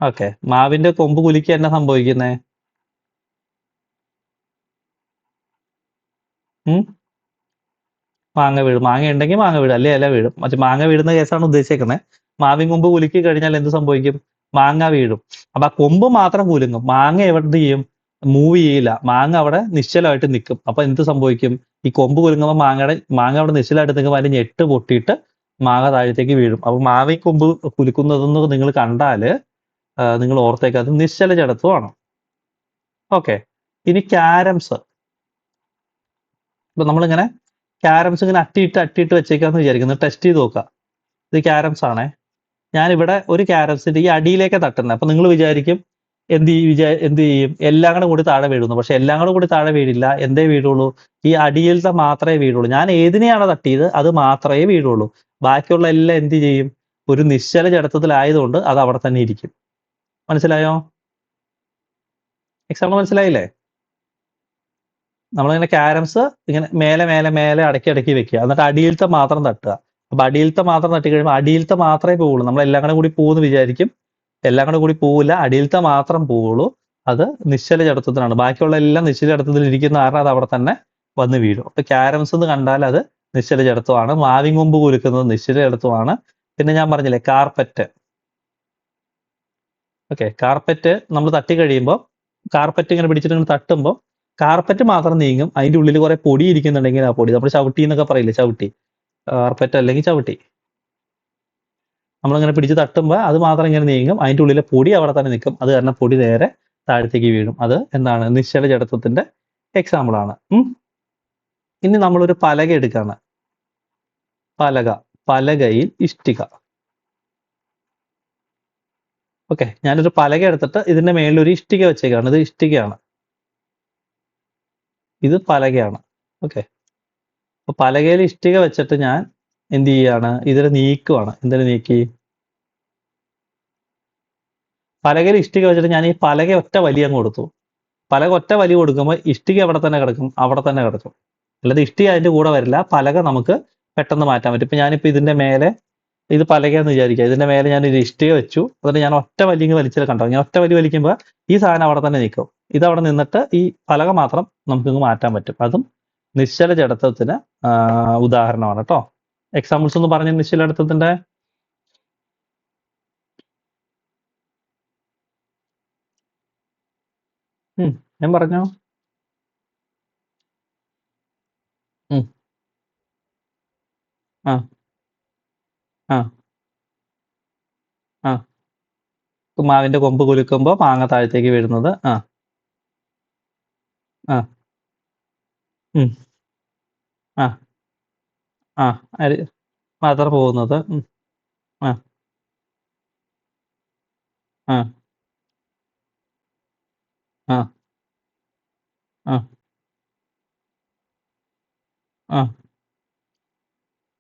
ഓക്കെ, മാവിന്റെ കൊമ്പ് കുലുക്കി എന്നാ സംഭവിക്കുന്നേ? മാങ്ങ വീഴും. മാങ്ങ ഉണ്ടെങ്കിൽ മാങ്ങ വീഴും, അല്ലെ ഇല വീഴും. മറ്റേ മാങ്ങ വീഴുന്ന കേസാണ് ഉദ്ദേശിക്കുന്നത്. മാവിൻ കൊമ്പ് കുലുക്കി കഴിഞ്ഞാൽ എന്ത് സംഭവിക്കും? മാങ്ങ വീഴും. അപ്പൊ ആ കൊമ്പ് മാത്രം കുലുങ്ങും, മാങ്ങ എവിടെ ചെയ്യും? മൂവ് ചെയ്യില്ല. മാങ്ങ അവിടെ നിശ്ചലമായിട്ട് നിൽക്കും. അപ്പൊ എന്ത് സംഭവിക്കും? ഈ കൊമ്പ് കുലുങ്ങുമ്പോൾ മാങ്ങ അവിടെ നിശ്ചലമായിട്ട് നിൽക്കുമ്പോൾ അതിന് ഞെട്ട് പൊട്ടിയിട്ട് മാങ്ങ താഴത്തേക്ക് വീഴും. അപ്പൊ മാവിൻ കൊമ്പ് കുലുക്കുന്നതെന്ന് നിങ്ങൾ കണ്ടാല് നിങ്ങൾ ഓർത്തേക്ക്, അത് നിശ്ചല ജഡത്വമാണ്. ഓക്കെ, ഇനി ക്യാരംസ്. ഇപ്പൊ നമ്മളിങ്ങനെ ക്യാരംസ് ഇങ്ങനെ അട്ടിയിട്ട് വെച്ചേക്കാന്ന് വിചാരിക്കുന്നത്. ടെസ്റ്റ് ചെയ്ത് നോക്കുക. ഇത് ക്യാരംസ് ആണേ. ഞാനിവിടെ ഒരു ക്യാരംസിന്റെ ഈ അടിയിലേക്ക് തട്ടുന്നത്. അപ്പൊ നിങ്ങൾ വിചാരിക്കും എന്ത് ചെയ്യും? എല്ലാം കൂടി താഴെ വീഴുന്നു. പക്ഷെ എല്ലാം കൂടി താഴെ വീഴില്ല. എന്തേ വീഴുള്ളൂ? ഈ അടിയിലത്തെ മാത്രമേ വീഴുള്ളൂ. ഞാൻ ഏതിനെയാണോ തട്ടിയത് അത് മാത്രമേ വീഴുള്ളൂ. ബാക്കിയുള്ള എല്ലാം എന്ത് ചെയ്യും? ഒരു നിശ്ചല ജഡത്വത്തിലായതുകൊണ്ട് അത് അവിടെ തന്നെ ഇരിക്കും. മനസ്സിലായോ? എക്സാമ്പിൾ മനസ്സിലായില്ലേ? നമ്മളിങ്ങനെ ക്യാരംസ് ഇങ്ങനെ മേലെ അടക്കി വെക്കുക, എന്നിട്ട് അടിയിലത്തെ മാത്രം തട്ടുക. അപ്പൊ അടിയിലത്തെ മാത്രം തട്ടി കഴിയുമ്പോൾ അടിയിലത്തെ മാത്രമേ പോവുള്ളൂ. നമ്മൾ എല്ലാം കൂടി പോകുമെന്ന് വിചാരിക്കും. എല്ലാം കൂടി പോവില്ല, അടിയിലത്തെ മാത്രം പോവുള്ളൂ. അത് നിശ്ചല ജഡത്വത്തിനാണ്. ബാക്കിയുള്ള എല്ലാം നിശ്ചല ജഡത്വത്തിൽ ഇരിക്കുന്ന കാരണം അത് അവിടെ തന്നെ വന്ന് വീഴും. അപ്പൊ ക്യാരംസ് എന്ന് കണ്ടാൽ അത് നിശ്ചല ജഡത്വമാണ്. മാവിൻ കൊമ്പ് കുലുക്കുന്നത് നിശ്ചല ജഡത്വമാണ്. പിന്നെ ഞാൻ പറഞ്ഞില്ലേ കാർപ്പറ്റ്. ഓക്കെ, കാർപ്പറ്റ് നമ്മൾ തട്ടി കഴിയുമ്പോൾ, കാർപ്പറ്റ് ഇങ്ങനെ പിടിച്ചിട്ട് ഇങ്ങനെ തട്ടുമ്പോൾ കാർപ്പറ്റ് മാത്രം നീങ്ങും. അതിന്റെ ഉള്ളിൽ കുറെ പൊടി ഇരിക്കുന്നുണ്ടെങ്കിൽ ആ പൊടി, നമ്മൾ ചവിട്ടി എന്നൊക്കെ പറയില്ലേ, ചവിട്ടി, കാർപ്പറ്റ് അല്ലെങ്കിൽ ചവിട്ടി, നമ്മളിങ്ങനെ പിടിച്ച് തട്ടുമ്പോൾ അത് മാത്രം ഇങ്ങനെ നീങ്ങും. അതിന്റെ ഉള്ളിലെ പൊടി അവിടെ തന്നെ നിൽക്കും. അത് കാരണം പൊടി നേരെ താഴത്തേക്ക് വീഴും. അത് എന്താണ്? നിശ്ചല ജഡത്വത്തിന്റെ എക്സാമ്പിൾ ആണ്. ഇനി നമ്മളൊരു പലക എടുക്കാണ്. പലകയിൽ ഇഷ്ടിക. ഓക്കെ, ഞാനൊരു പലക എടുത്തിട്ട് ഇതിന്റെ മേളിൽ ഒരു ഇഷ്ടിക വെച്ചേക്കാണ്. ഇത് ഇഷ്ടികയാണ്, ഇത് പലകയാണ്. ഓക്കെ, അപ്പൊ പലകയിൽ ഇഷ്ടിക വെച്ചിട്ട് ഞാൻ എന്ത് ചെയ്യാണ്, ഇതിനെ നീക്കുവാണ്. എന്തിനു നീക്കി? പലകയിൽ ഇഷ്ടിക വെച്ചിട്ട് ഞാൻ ഈ പലക ഒറ്റ വലി അങ്ങ് കൊടുത്തു. പലക ഒറ്റ വലി കൊടുക്കുമ്പോൾ ഇഷ്ടിക എവിടെ തന്നെ കിടക്കും? അവിടെ തന്നെ കിടക്കും. അല്ലാതെ ഇഷ്ടിക അതിന്റെ കൂടെ വരില്ല. പലക നമുക്ക് പെട്ടെന്ന് മാറ്റാൻ പറ്റും. ഇപ്പൊ ഞാനിപ്പോ ഇതിന്റെ മേലെ, ഇത് പലകയെന്ന് വിചാരിക്കുക, ഇതിന്റെ മേലെ ഞാൻ ഒരു ഇഷ്ടിക വെച്ചു, എന്നിട്ട് ഞാൻ ഒറ്റ വലിങ്ങ് വലിച്ചത് കണ്ടോ? ഞാൻ ഒറ്റ വലി വലിക്കുമ്പോൾ ഈ സാധനം അവിടെ തന്നെ നിൽക്കും. ഇത് അവിടെ നിന്നിട്ട് ഈ പലക മാത്രം നമുക്കിങ്ങ് മാറ്റാൻ പറ്റും. അതും നിശ്ചല ജഡത്വത്തിന് ഉദാഹരണമാണ് കേട്ടോ. എക്സാമ്പിൾസ് ഒന്ന് പറഞ്ഞ നിശ്ചല ജഡത്വത്തിന്റെ. ഞാൻ പറഞ്ഞോ. ആ ആ ആ മാവിന്റെ കൊമ്പ് കുലുക്കുമ്പോ മാങ്ങ താഴത്തേക്ക് വീഴുന്നത്. ആ ആ ആ ആ അരി മാത്രം പോകുന്നത്. ആ ആ ആ ആ ആ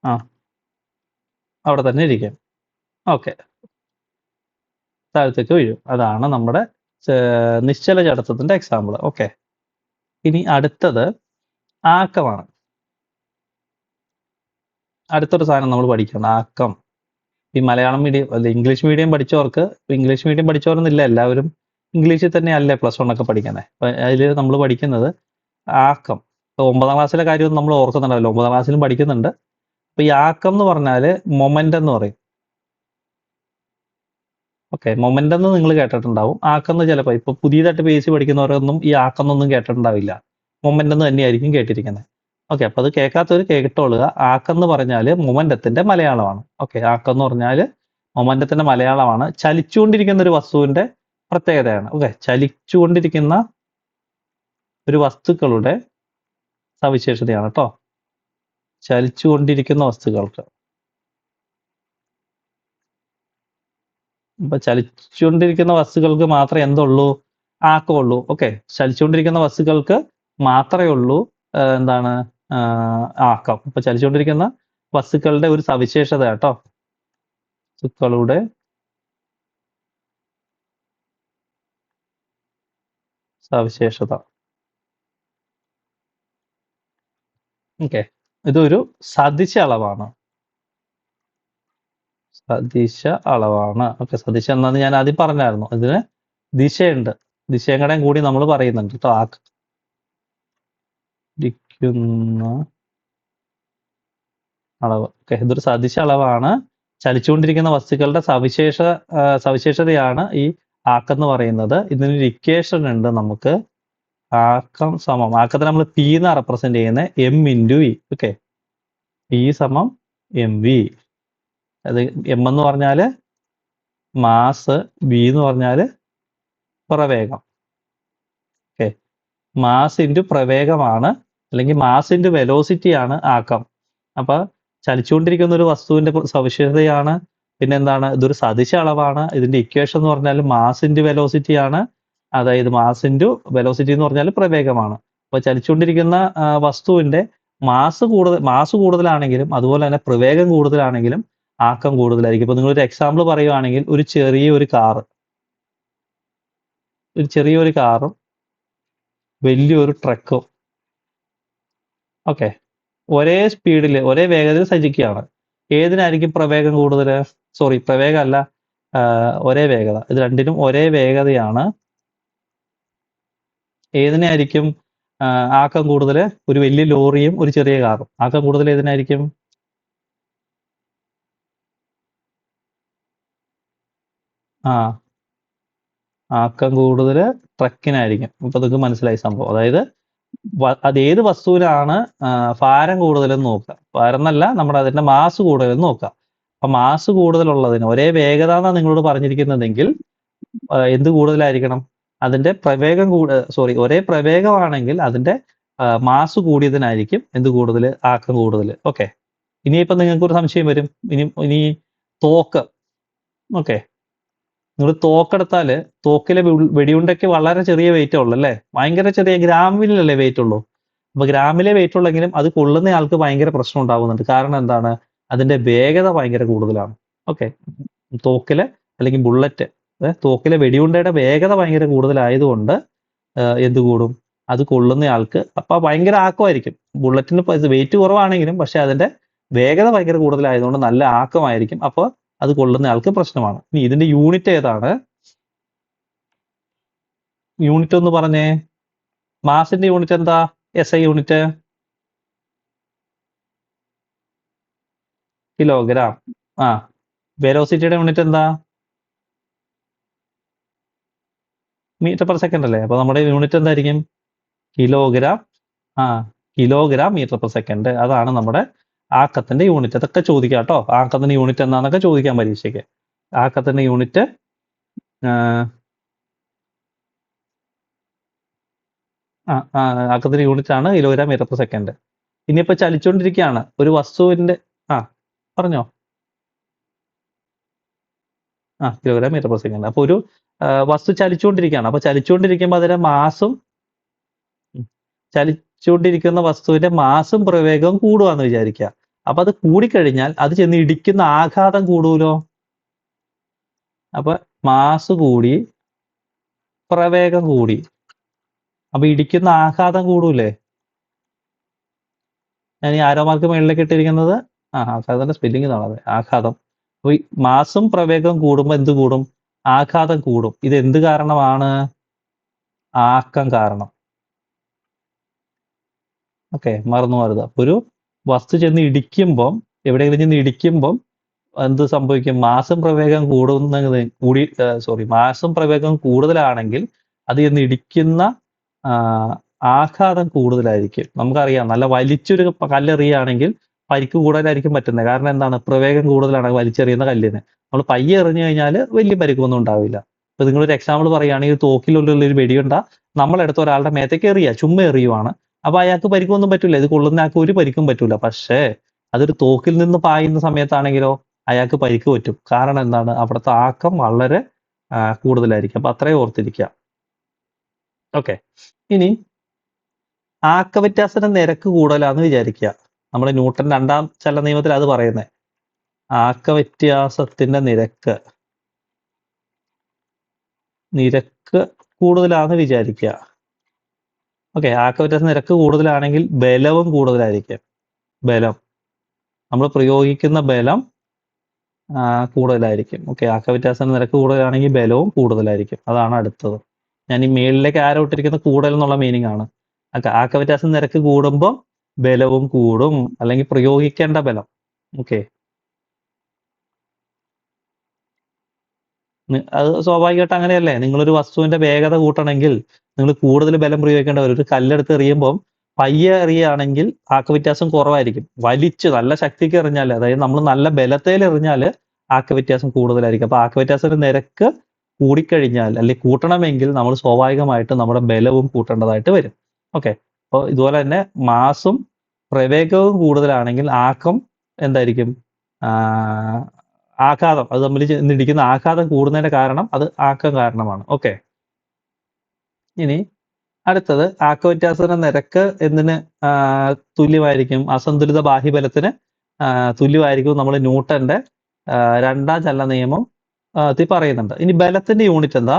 ആ അവിടെ തന്നെ ഇരിക്കും. ഓക്കെ, താഴത്തേക്ക് വീഴും. അതാണ് നമ്മുടെ നിശ്ചല ജഡത്വത്തിന്റെ എക്സാമ്പിൾ. ഓക്കെ, ഇനി അടുത്തത് ആക്കമാണ്. അടുത്തൊരു സാധനം നമ്മൾ പഠിക്കണം, ആക്കം. ഈ മലയാളം മീഡിയം അല്ല ഇംഗ്ലീഷ് മീഡിയം പഠിച്ചവർക്ക്, ഇംഗ്ലീഷ് മീഡിയം പഠിച്ചവരൊന്നുമില്ല, എല്ലാവരും ഇംഗ്ലീഷിൽ തന്നെ അല്ലേ +1 ഒക്കെ പഠിക്കുന്നത്. അപ്പൊ അതിൽ നമ്മൾ പഠിക്കുന്നത് ആക്കം. ഇപ്പൊ 9ാം ക്ലാസ്സിലെ കാര്യം നമ്മൾ ഓർക്കുന്നുണ്ടാവില്ല, 9ാം ക്ലാസ്സിലും പഠിക്കുന്നുണ്ട്. അപ്പൊ ഈ ആക്കം എന്ന് പറഞ്ഞാല് മൊമെന്റ് എന്ന് പറയും. ഓക്കെ, മൊമെന്റ് എന്ന് നിങ്ങൾ കേട്ടിട്ടുണ്ടാവും. ആക്കം എന്ന് ചിലപ്പോൾ ഇപ്പൊ പുതിയതായിട്ട് ബേസ് പഠിക്കുന്നവരൊന്നും ഈ ആക്കം എന്നൊന്നും കേട്ടിട്ടുണ്ടാവില്ല. മൊമെന്റ് എന്ന് തന്നെയായിരിക്കും കേട്ടിരിക്കുന്നത്. ഓക്കെ, അപ്പൊ അത് കേൾക്കാത്തവർ കേട്ടോളുക. ആക്കം എന്ന് പറഞ്ഞാല് മൊമെന്റത്തിന്റെ മലയാളമാണ്. ഓക്കെ, ആക്കം എന്ന് പറഞ്ഞാല് മൊമെന്റത്തിന്റെ മലയാളമാണ്. ചലിച്ചുകൊണ്ടിരിക്കുന്ന ഒരു വസ്തുവിന്റെ പ്രത്യേകതയാണ്. ഓക്കെ, ചലിച്ചുകൊണ്ടിരിക്കുന്ന ഒരു വസ്തുക്കളുടെ സവിശേഷതയാണ് കേട്ടോ. ചലിച്ചുകൊണ്ടിരിക്കുന്ന വസ്തുക്കൾക്ക്. ഇപ്പൊ ചലിച്ചുകൊണ്ടിരിക്കുന്ന വസ്തുക്കൾക്ക് മാത്രമേ എന്തുള്ളൂ? ആക്കമുള്ളൂ. ഓക്കെ, ചലിച്ചുകൊണ്ടിരിക്കുന്ന വസ്തുക്കൾക്ക് മാത്രമേ ഉള്ളൂ എന്താണ് ആക്കം. ഇപ്പൊ ചലിച്ചുകൊണ്ടിരിക്കുന്ന വസ്തുക്കളുടെ ഒരു സവിശേഷത കേട്ടോ, വസ്തുക്കളുടെ സവിശേഷത. ഓക്കെ, ഇതൊരു സദിശ അളവാണ്. സദിശ അളവാണ്. ഓക്കെ, സദിശ എന്നാന്ന് ഞാൻ ആദ്യം പറഞ്ഞായിരുന്നു. ഇതിന് ദിശയുണ്ട്, ദിശയും കൂടി നമ്മൾ പറയുന്നുണ്ട് കേട്ടോ. ആക്കുന്ന അളവ്. ഓക്കെ, ഇതൊരു സദിശ അളവാണ്. ചലിച്ചുകൊണ്ടിരിക്കുന്ന വസ്തുക്കളുടെ സവിശേഷതയാണ് ഈ ആക്കെന്ന് പറയുന്നത്. ഇതിനൊരു ഇക്വേഷൻ ഉണ്ട് നമുക്ക്. ആക്കം സമം, ആക്കത്തെ നമ്മൾ പി എന്നാ റെപ്രസെന്റ് ചെയ്യുന്നത്, M into V. Okay, P സമം എം വി. അത് എം എന്ന് പറഞ്ഞാല് മാസ്, വി എന്ന് പറഞ്ഞാല് പ്രവേഗം. ഓക്കെ, മാസ് ഇൻറ്റു പ്രവേഗമാണ്, അല്ലെങ്കിൽ മാസ് ഇൻറ്റു വെലോസിറ്റി ആണ് ആക്കം. അപ്പൊ ചലിച്ചുകൊണ്ടിരിക്കുന്ന ഒരു വസ്തുവിന്റെ സവിശേഷതയാണ്. പിന്നെ എന്താണ്? ഇതൊരു സദിശ അളവാണ്. ഇതിന്റെ ഇക്വേഷൻ എന്ന് പറഞ്ഞാൽ മാസ് ഇൻറ്റു വെലോസിറ്റി ആണ്. അതായത് മാസ് ഇൻറ്റു വെലോസിറ്റി എന്ന് പറഞ്ഞാൽ പ്രവേഗമാണ്. അപ്പൊ ചലിച്ചുകൊണ്ടിരിക്കുന്ന വസ്തുവിന്റെ മാസ് കൂടുതലാണെങ്കിലും അതുപോലെ തന്നെ പ്രവേഗം കൂടുതലാണെങ്കിലും ആക്കം കൂടുതലായിരിക്കും. ഇപ്പൊ നിങ്ങളൊരു എക്സാമ്പിൾ പറയുവാണെങ്കിൽ, ഒരു ചെറിയൊരു കാറും വലിയൊരു ട്രക്കും, ഓക്കെ, ഒരേ സ്പീഡിൽ ഒരേ വേഗതയിൽ സഞ്ചരിക്കുകയാണ്. ഏതിനായിരിക്കും പ്രവേഗം കൂടുതൽ? സോറി, പ്രവേഗം അല്ല, ഒരേ വേഗത. ഇത് രണ്ടിനും ഒരേ വേഗതയാണ്. ഏതിനായിരിക്കും ആക്കം കൂടുതൽ? ഒരു വലിയ ലോറിയും ഒരു ചെറിയ കാറും. ആക്കം കൂടുതൽ ഏതിനായിരിക്കും? ആക്കം കൂടുതൽ ട്രക്കിനായിരിക്കും. ഇപ്പൊ നിങ്ങൾക്ക് മനസ്സിലായി സംഭവം. അതായത് അത് ഏത് വസ്തുവിനാണ് ഭാരം കൂടുതലെന്ന് നോക്കുക. ഭാരം എന്നല്ല, നമ്മുടെ അതിന്റെ മാസ് കൂടുതലെന്ന് നോക്കുക. അപ്പൊ മാസ് കൂടുതലുള്ളതിന്, ഒരേ വേഗത എന്നാണ് നിങ്ങളോട് പറഞ്ഞിരിക്കുന്നതെങ്കിൽ എന്ത് കൂടുതലായിരിക്കണം? അതിന്റെ പ്രവേഗം ഒരേ പ്രവേഗമാണെങ്കിൽ അതിന്റെ മാസ് കൂടിയതിനായിരിക്കും എന്ത് കൂടുതൽ? ആക്കം കൂടുതൽ. ഓക്കെ, ഇനിയിപ്പോ നിങ്ങൾക്ക് ഒരു സംശയം വരും. ഇനി തോക്ക്. ഓക്കെ, നിങ്ങൾ തോക്കെടുത്താല് തോക്കിലെ വെടിയുണ്ടയ്ക്ക് വളരെ ചെറിയ വെയിറ്റേ ഉള്ളൂ അല്ലേ? ഭയങ്കര ചെറിയ ഗ്രാമിലല്ലേ വെയിറ്റ് ഉള്ളൂ. അപ്പൊ ഗ്രാമിലെ വെയിറ്റ് ഉള്ളെങ്കിലും അത് കൊള്ളുന്ന ആൾക്ക് ഭയങ്കര പ്രശ്നം ഉണ്ടാകുന്നുണ്ട്. കാരണം എന്താണ്? അതിന്റെ വേഗത ഭയങ്കര കൂടുതലാണ്. ഓക്കെ, തോക്കിലെ അല്ലെങ്കിൽ ബുള്ളറ്റ് തോക്കിലെ വെടിയുണ്ടയുടെ വേഗത ഭയങ്കര കൂടുതലായതുകൊണ്ട് എന്ത് കൂടും? അത് കൊള്ളുന്ന ആൾക്ക് അപ്പൊ ഭയങ്കര ആക്കമായിരിക്കും. ബുള്ളറ്റിന് വെയിറ്റ് കുറവാണെങ്കിലും പക്ഷെ അതിന്റെ വേഗത ഭയങ്കര കൂടുതലായതുകൊണ്ട് നല്ല ആക്കമായിരിക്കും. അപ്പൊ അത് കൊള്ളുന്ന ആൾക്ക് പ്രശ്നമാണ്. ഇനി ഇതിന്റെ യൂണിറ്റ് ഏതാണ്? യൂണിറ്റ് ഒന്ന് പറഞ്ഞേ. മാസിന്റെ യൂണിറ്റ് എന്താ? SI unit kilogram. ആ, വെലോസിറ്റിയുടെ യൂണിറ്റ് എന്താ? മീറ്റർ പെർ സെക്കൻഡ് അല്ലേ? അപ്പൊ നമ്മുടെ യൂണിറ്റ് എന്തായിരിക്കും? കിലോഗ്രാം. ആ, കിലോഗ്രാം മീറ്റർ പെർ സെക്കൻഡ്. അതാണ് നമ്മുടെ ആക്കത്തിന്റെ യൂണിറ്റ്. അതൊക്കെ ചോദിക്കാം കേട്ടോ. ആക്കത്തിന്റെ യൂണിറ്റ് എന്താണെന്നൊക്കെ ചോദിക്കാം പരീക്ഷയ്ക്ക്. ആക്കത്തിന്റെ യൂണിറ്റ് ആക്കത്തിന്റെ യൂണിറ്റ് ആണ് കിലോഗ്രാം മീറ്റർ പെർ സെക്കൻഡ്. ഇനിയിപ്പോ ചലിച്ചുകൊണ്ടിരിക്കുകയാണ് ഒരു വസ്തുവിന്റെ പറഞ്ഞോ. Kilogram metre per second. അപ്പൊ ഒരു വസ്തു ചലിച്ചുകൊണ്ടിരിക്കുകയാണ്. അപ്പൊ ചലിച്ചുകൊണ്ടിരിക്കുമ്പോൾ അതിന്റെ മാസും ചലിച്ചുകൊണ്ടിരിക്കുന്ന വസ്തുവിന്റെ മാസും പ്രവേഗവും കൂടുകയെന്ന് വിചാരിക്കുക. അപ്പൊ അത് കൂടിക്കഴിഞ്ഞാൽ അത് ചെന്ന് ഇടിക്കുന്ന ആഘാതം കൂടുമല്ലോ. അപ്പൊ മാസ് കൂടി പ്രവേഗം കൂടി, അപ്പൊ ഇടിക്കുന്ന ആഘാതം കൂടൂലേ? ഞാൻ ഈ ആരോ മാർക്ക് മുകളിലേക്ക് ഇട്ടിരിക്കുന്നത് ആഘാതത്തിന്റെ സ്പെല്ലിംഗ് കാണാതെ ആഘാതം. അപ്പൊ ഈ മാസും പ്രവേഗം കൂടുമ്പോ എന്ത് കൂടും? ആഘാതം കൂടും. ഇത് എന്ത് കാരണമാണ്? ആക്കം കാരണം. ഓക്കെ, മറന്നു പോകരുത്. അപ്പൊ ഒരു വസ്തു ചെന്ന് ഇടിക്കുമ്പം, എവിടെയെങ്കിലും ചെന്ന് ഇടിക്കുമ്പം എന്ത് സംഭവിക്കും? മാസും പ്രവേഗം മാസും പ്രവേഗം കൂടുതലാണെങ്കിൽ അത് ചെന്ന് ഇടിക്കുന്ന ആഘാതം കൂടുതലായിരിക്കും. നമുക്കറിയാം, നല്ല വലിച്ചൊരു കല്ലെറിയുകയാണെങ്കിൽ പരിക്ക് കൂടുതലായിരിക്കും പറ്റുന്നത്. കാരണം എന്താണ്? പ്രവേഗം കൂടുതലാണ് വലിച്ചെറിയുന്ന കല്ലിന്. നമ്മൾ പയ്യെ എറിഞ്ഞു കഴിഞ്ഞാൽ വലിയ പരിക്കൊന്നും ഉണ്ടാവില്ല. ഇപ്പൊ നിങ്ങളൊരു എക്സാമ്പിൾ പറയുകയാണെങ്കിൽ തോക്കിലുള്ള ഒരു വെടിയുണ്ട നമ്മളെടുത്ത ഒരാളുടെ മേത്തേക്ക് ചുമ്മാ എറിയുവാണ്. അപ്പൊ അയാൾക്ക് പരിക്കൊന്നും പറ്റില്ല. ഇത് കൊള്ളുന്ന ആൾക്ക് ഒരു പരിക്കും പറ്റൂല. പക്ഷേ അതൊരു തോക്കിൽ നിന്ന് പായുന്ന സമയത്താണെങ്കിലോ അയാൾക്ക് പരിക്ക് പറ്റും. കാരണം എന്താണ്? അവിടുത്തെ ആക്കം വളരെ കൂടുതലായിരിക്കും. അപ്പൊ അത്രയും ഓർത്തിരിക്കുക. ഓക്കെ, ഇനി ആക്ക വ്യത്യാസത്തിന്റെ നിരക്ക് കൂടുതലാന്ന് വിചാരിക്കുക. നമ്മൾ ന്യൂട്ടൺ രണ്ടാം ചലന നിയമത്തിൽ അത് പറയുന്നത്. ആക്ക വ്യത്യാസത്തിന്റെ നിരക്ക് കൂടുതലാന്ന് വിചാരിക്കുക. ഓക്കെ, ആക്ക വ്യത്യാസ നിരക്ക് കൂടുതലാണെങ്കിൽ ബലവും കൂടുതലായിരിക്കും. ബലം, നമ്മൾ പ്രയോഗിക്കുന്ന ബലം കൂടുതലായിരിക്കും. ഓക്കെ, ആക്ക വ്യത്യാസ നിരക്ക് കൂടുതലാണെങ്കിൽ ബലവും കൂടുതലായിരിക്കും. അതാണ് അടുത്തത്. ഞാൻ ഈ മേളിലേക്ക് ആരോ ഇട്ടിരിക്കുന്ന കൂടുതൽ എന്നുള്ള മീനിങ് ആണ്. ആക്ക വ്യത്യാസ നിരക്ക് കൂടുമ്പോൾ ബലവും കൂടും, അല്ലെങ്കിൽ പ്രയോഗിക്കേണ്ട ബലം. ഓക്കെ, അത് സ്വാഭാവികമായിട്ട് അങ്ങനെയല്ലേ? നിങ്ങളൊരു വസ്തുവിന്റെ വേഗത കൂട്ടണമെങ്കിൽ നിങ്ങൾ കൂടുതൽ ബലം പ്രയോഗിക്കേണ്ട വരും. ഒരു കല്ലെടുത്ത് എറിയുമ്പോൾ പയ്യെ എറിയുകയാണെങ്കിൽ ആക്ക വ്യത്യാസം കുറവായിരിക്കും. വലിച്ച് നല്ല ശക്തിക്ക് എറിഞ്ഞാൽ, അതായത് നമ്മൾ നല്ല ബലത്തിൽ എറിഞ്ഞാൽ ആക്ക വ്യത്യാസം കൂടുതലായിരിക്കും. അപ്പൊ ആക്ക വ്യത്യാസത്തിന്റെ നിരക്ക് കൂടിക്കഴിഞ്ഞാൽ അല്ലെങ്കിൽ കൂട്ടണമെങ്കിൽ നമ്മൾ സ്വാഭാവികമായിട്ടും നമ്മുടെ ബലവും കൂട്ടേണ്ടതായിട്ട് വരും. ഓക്കെ, അപ്പോൾ ഇതുപോലെ തന്നെ മാസും പ്രവേഗവും കൂടുതലാണെങ്കിൽ ആക്കം എന്തായിരിക്കും? ആഘാതം, അത് തമ്മിൽ ഇടിക്കുന്ന ആഘാതം കൂടുന്നതിന്റെ കാരണം അത് ആക്കം കാരണമാണ്. ഓക്കെ, ഇനി അടുത്തത് ആക്ക വ്യത്യാസത്തിന്റെ നിരക്ക് എന്തിന് തുല്യമായിരിക്കും? അസന്തുലിത ബാഹ്യബലത്തിന് തുല്യമായിരിക്കും. നമ്മൾ ന്യൂട്ടന്റെ രണ്ടാം ചലന നിയമം പറയുന്നുണ്ട്. ഇനി ബലത്തിന്റെ യൂണിറ്റ് എന്താ?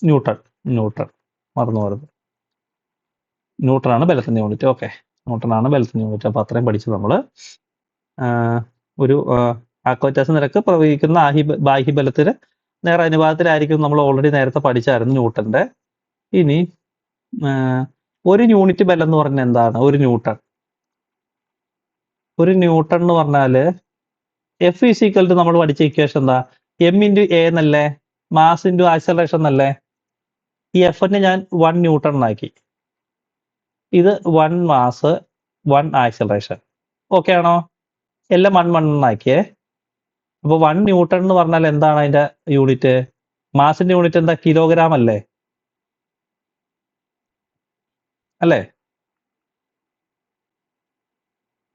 ന്യൂട്ടൺ. മറന്നു പോകരുത്. ന്യൂട്ടൺ ആണ് ബലത്തിന്റെ യൂണിറ്റ്. ഓക്കെ, ന്യൂട്ടൺ ആണ് ബലത്തിന്റെ യൂണിറ്റ്. അപ്പൊ അത്രയും പഠിച്ചു നമ്മള്. ഒരു ആക്ക വ്യത്യാസ നിരക്ക് പ്രവഹിക്കുന്ന ബാഹ്യബലത്തിന് നേരെ അനുപാതത്തിലായിരിക്കും. നമ്മൾ ഓൾറെഡി നേരത്തെ പഠിച്ചായിരുന്നു ന്യൂട്ടന്റെ. ഇനി ഒരു യൂണിറ്റ് ബലം എന്ന് പറഞ്ഞാൽ എന്താണ്? ഒരു ന്യൂട്ടൺ എന്ന് പറഞ്ഞാല് F = നമ്മൾ പഠിച്ച ഇക്വേഷൻ എന്താ? M × A എന്നല്ലേ? മാസ് ഇൻറ്റു ആക്സലറേഷൻ എന്നല്ലേ? ഈ എഫിനെ ഞാൻ 1 ന്യൂട്ടൺ ആക്കി. ഇത് 1 മാസ് 1 ആക്സലറേഷൻ. ഓക്കെ ആണോ? എല്ലാം 1 ആക്കിയേ. അപ്പൊ 1 ന്യൂട്ടൺ എന്ന് പറഞ്ഞാൽ എന്താണ് അതിന്റെ യൂണിറ്റ്? മാസിന്റെ യൂണിറ്റ് എന്താ? കിലോഗ്രാം അല്ലേ?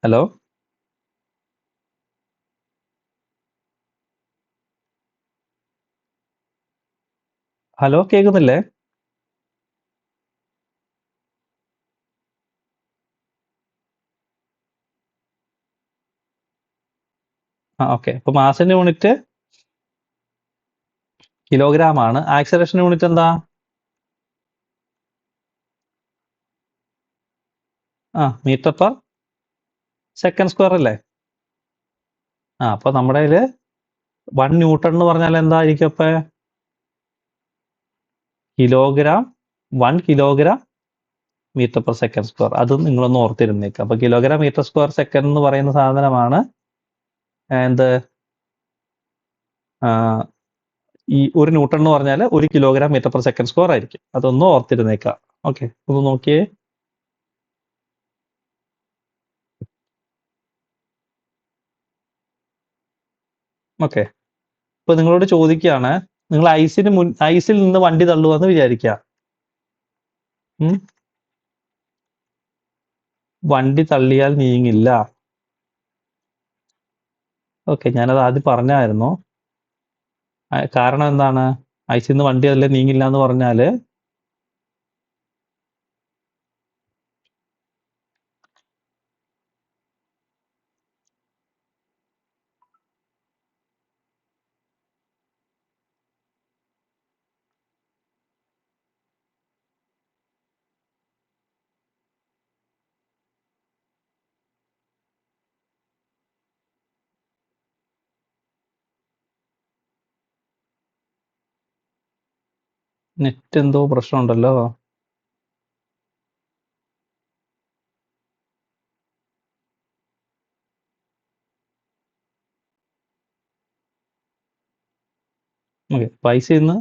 ഹലോ, ഹലോ, കേൾക്കുന്നില്ലേ? ആ, ഓക്കെ. അപ്പൊ മാസിന്റെ യൂണിറ്റ് കിലോഗ്രാം ആണ്. ആക്സലറേഷൻ യൂണിറ്റ് എന്താ? മീറ്റർ പെർ സെക്കൻഡ് സ്ക്വയർ അല്ലേ? അപ്പൊ നമ്മുടെ കയ്യില് 1 ന്യൂട്ടൺ എന്ന് പറഞ്ഞാൽ എന്തായിരിക്കും? അപ്പൊ kilogram, 1 kilogram metre per second square. അതും നിങ്ങളൊന്ന് ഓർത്തിരുന്നേക്കുക. അപ്പൊ കിലോഗ്രാം മീറ്റർ സ്ക്വയർ സെക്കൻഡ് എന്ന് പറയുന്ന സാധനമാണ് എന്ത്? ആ, ഈ 1 ന്യൂട്ടൺ എന്ന് പറഞ്ഞാൽ 1 kilogram metre per second square ആയിരിക്കും. അതൊന്ന് ഓർത്തിരുന്നേക്കുക. ഓക്കെ, ഒന്ന് നോക്കിയേ. ഓക്കെ, ഇപ്പൊ നിങ്ങളോട് ചോദിക്കുകയാണ്, നിങ്ങൾ ഐസിൽ നിന്ന് വണ്ടി തള്ളുവെന്ന് വിചാരിക്കുക. ഉം? വണ്ടി തള്ളിയാൽ നീങ്ങില്ല. ഓക്കെ, ഞാനത് ആദ്യം പറഞ്ഞായിരുന്നു. കാരണം എന്താണ്? ഐസിൽ നിന്ന് വണ്ടി അതിലെ നീങ്ങില്ല എന്ന് പറഞ്ഞാല് നെറ്റ് എന്തോ പ്രശ്നമുണ്ടല്ലോ. ഓക്കെ, ഐസിൽ നിന്ന്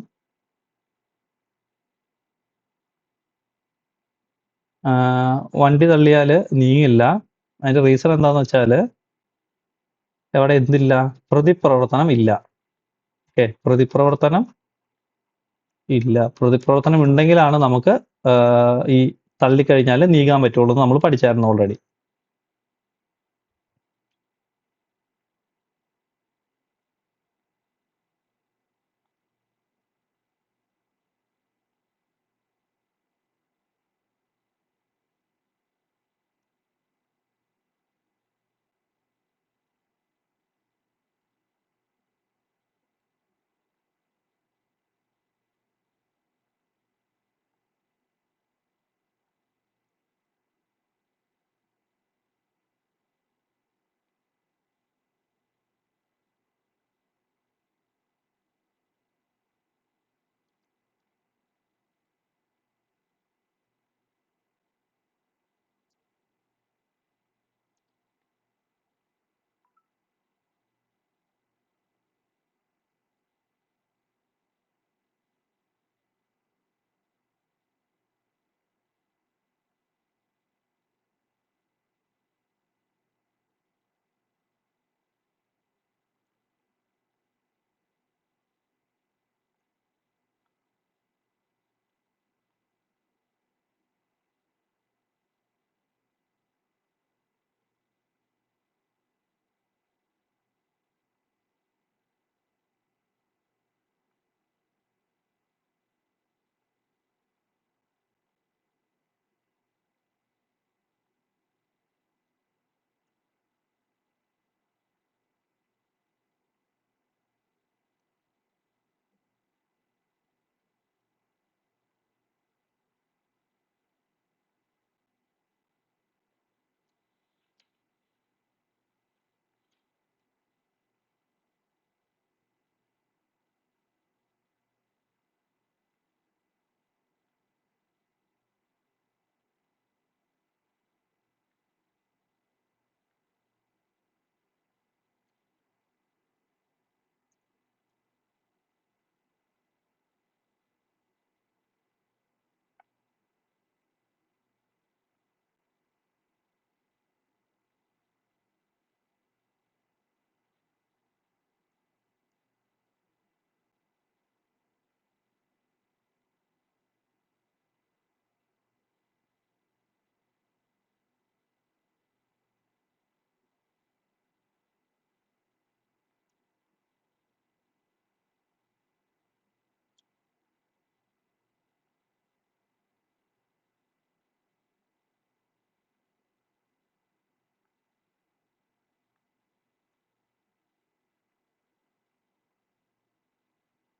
വണ്ടി തള്ളിയാൽ നീങ്ങില്ല. അതിന്റെ റീസൺ എന്താന്ന് വെച്ചാൽ അവിടെ എന്തില്ല? പ്രതിപ്രവർത്തനം ഇല്ല. ഓക്കെ, പ്രതിപ്രവർത്തനം ഇല്ല. പ്രതിപ്രവർത്തനം ഉണ്ടെങ്കിലാണ് നമുക്ക് ഈ തള്ളിക്കഴിഞ്ഞാൽ നീങ്ങാൻ പറ്റുള്ളൂ എന്ന് നമ്മൾ പഠിച്ചായിരുന്നു ഓൾറെഡി.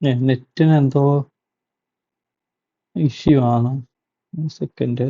നെറ്റിന് എന്തോ ഇഷ്യൂ ആണ്. സെക്കൻഡ്.